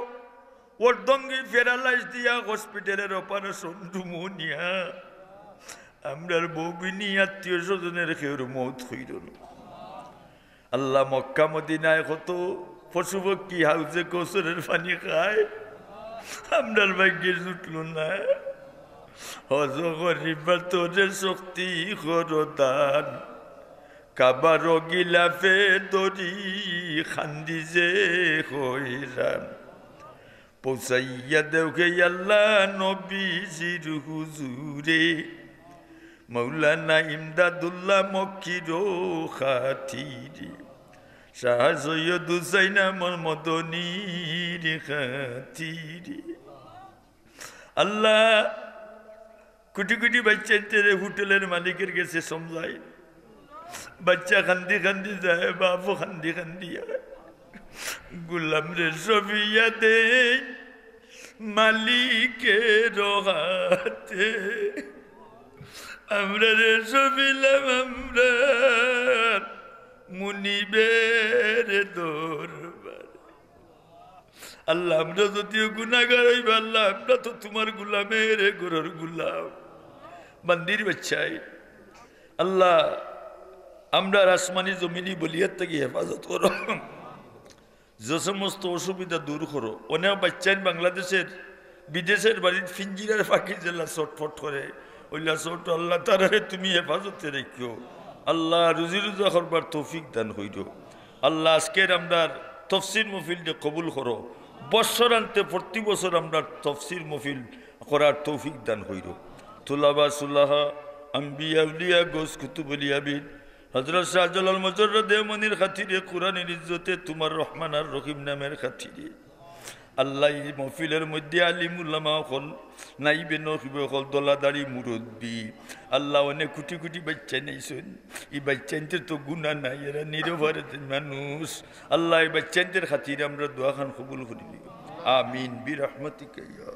ওরদঙ্গি ফেরালাইস দিয়া হসপিটালের অপারেশন ডুমোনিয়া আমরার বউবিনী আত্মীয় স্বজনের কেউর মৌত হইল আল্লাহ মক্কা মদিনায় কত পশু পক্ষী হাউজে কৌশলের পানি খায় আমরার ভাগ্যের জুটল না হজ করিবা তোরে শক্তি করদান কাবার গিলাফে দরি খান্দি যে হইরান পৌঁছাইয়া দেওকে আল্লাহ নবীজির হুজুরে মৌলানা ইমদাদুল্লাহ মক্কির খাতিরে শাহ সৈয়দ হুসাইন মদনীর খাতিরে আল্লাহ কোটি কোটি বাচ্চা হোটেলের মালিকের কাছে সমঝাই বাচ্চা খান্দি খান্দি যায় বাপ খান্দি খান্দি গুলাম রে সবিয়া দে মালিকের হাতে আমরা রে সবিলাম আমরা মুনিবের দরবার আল্লাহ আমরা যদিও গুনাহগার হইব আল্লাহ আমরা তো তোমার গুলামের ঘরের গুলাম বান্দির বাচ্চাই আল্লাহ আমরা আসমানি জমিনি বলিয়ার থেকে হেফাজত করো যে সমস্ত অসুবিধা দূর করো অনেক বাচ্চাই বাংলাদেশের বিদেশের বাড়ির ফিঞ্জিরার ফাঁকি জেলা চটফট করে ওইলা চট আল্লাহ তারারে তুমি হেফাজতে রেখো আল্লাহ রুজি রুজা করবার তৌফিক দান হইল আল্লাহ আজকের আমরা তফসির মহফিলটা কবুল করো বৎসরান্তে প্রতি বছর আমরা তফসির মহফিল করার তৌফিক দান হইল তুলাবা সুল্লাহা আম্বিয়া উলিয়া গোস কুতুবলিয়াবিদ হযরত শাহজালাল মুজররদ দেওবন্দির খাতিরে কুরআনের ইজ্জতে তোমার রহমান আর রহিম নামের খাতিরে আল্লাহ এই মহফিলের মধ্যে আলিম উলামা হল নাইবে নখিবে হল দলাদারি মুরব্বী আল্লাহ অনেক কোটি কোটি বাচ্চা নেইছেন এই বাচ্চাদের তো গুনাহ নাই এরা নিরপরাধ মানুষ আল্লাহ এই বাচ্চাদের খাতিরে আমরা দোয়া খান কবুল করি আমিন বিরহমাতিকা ইয়া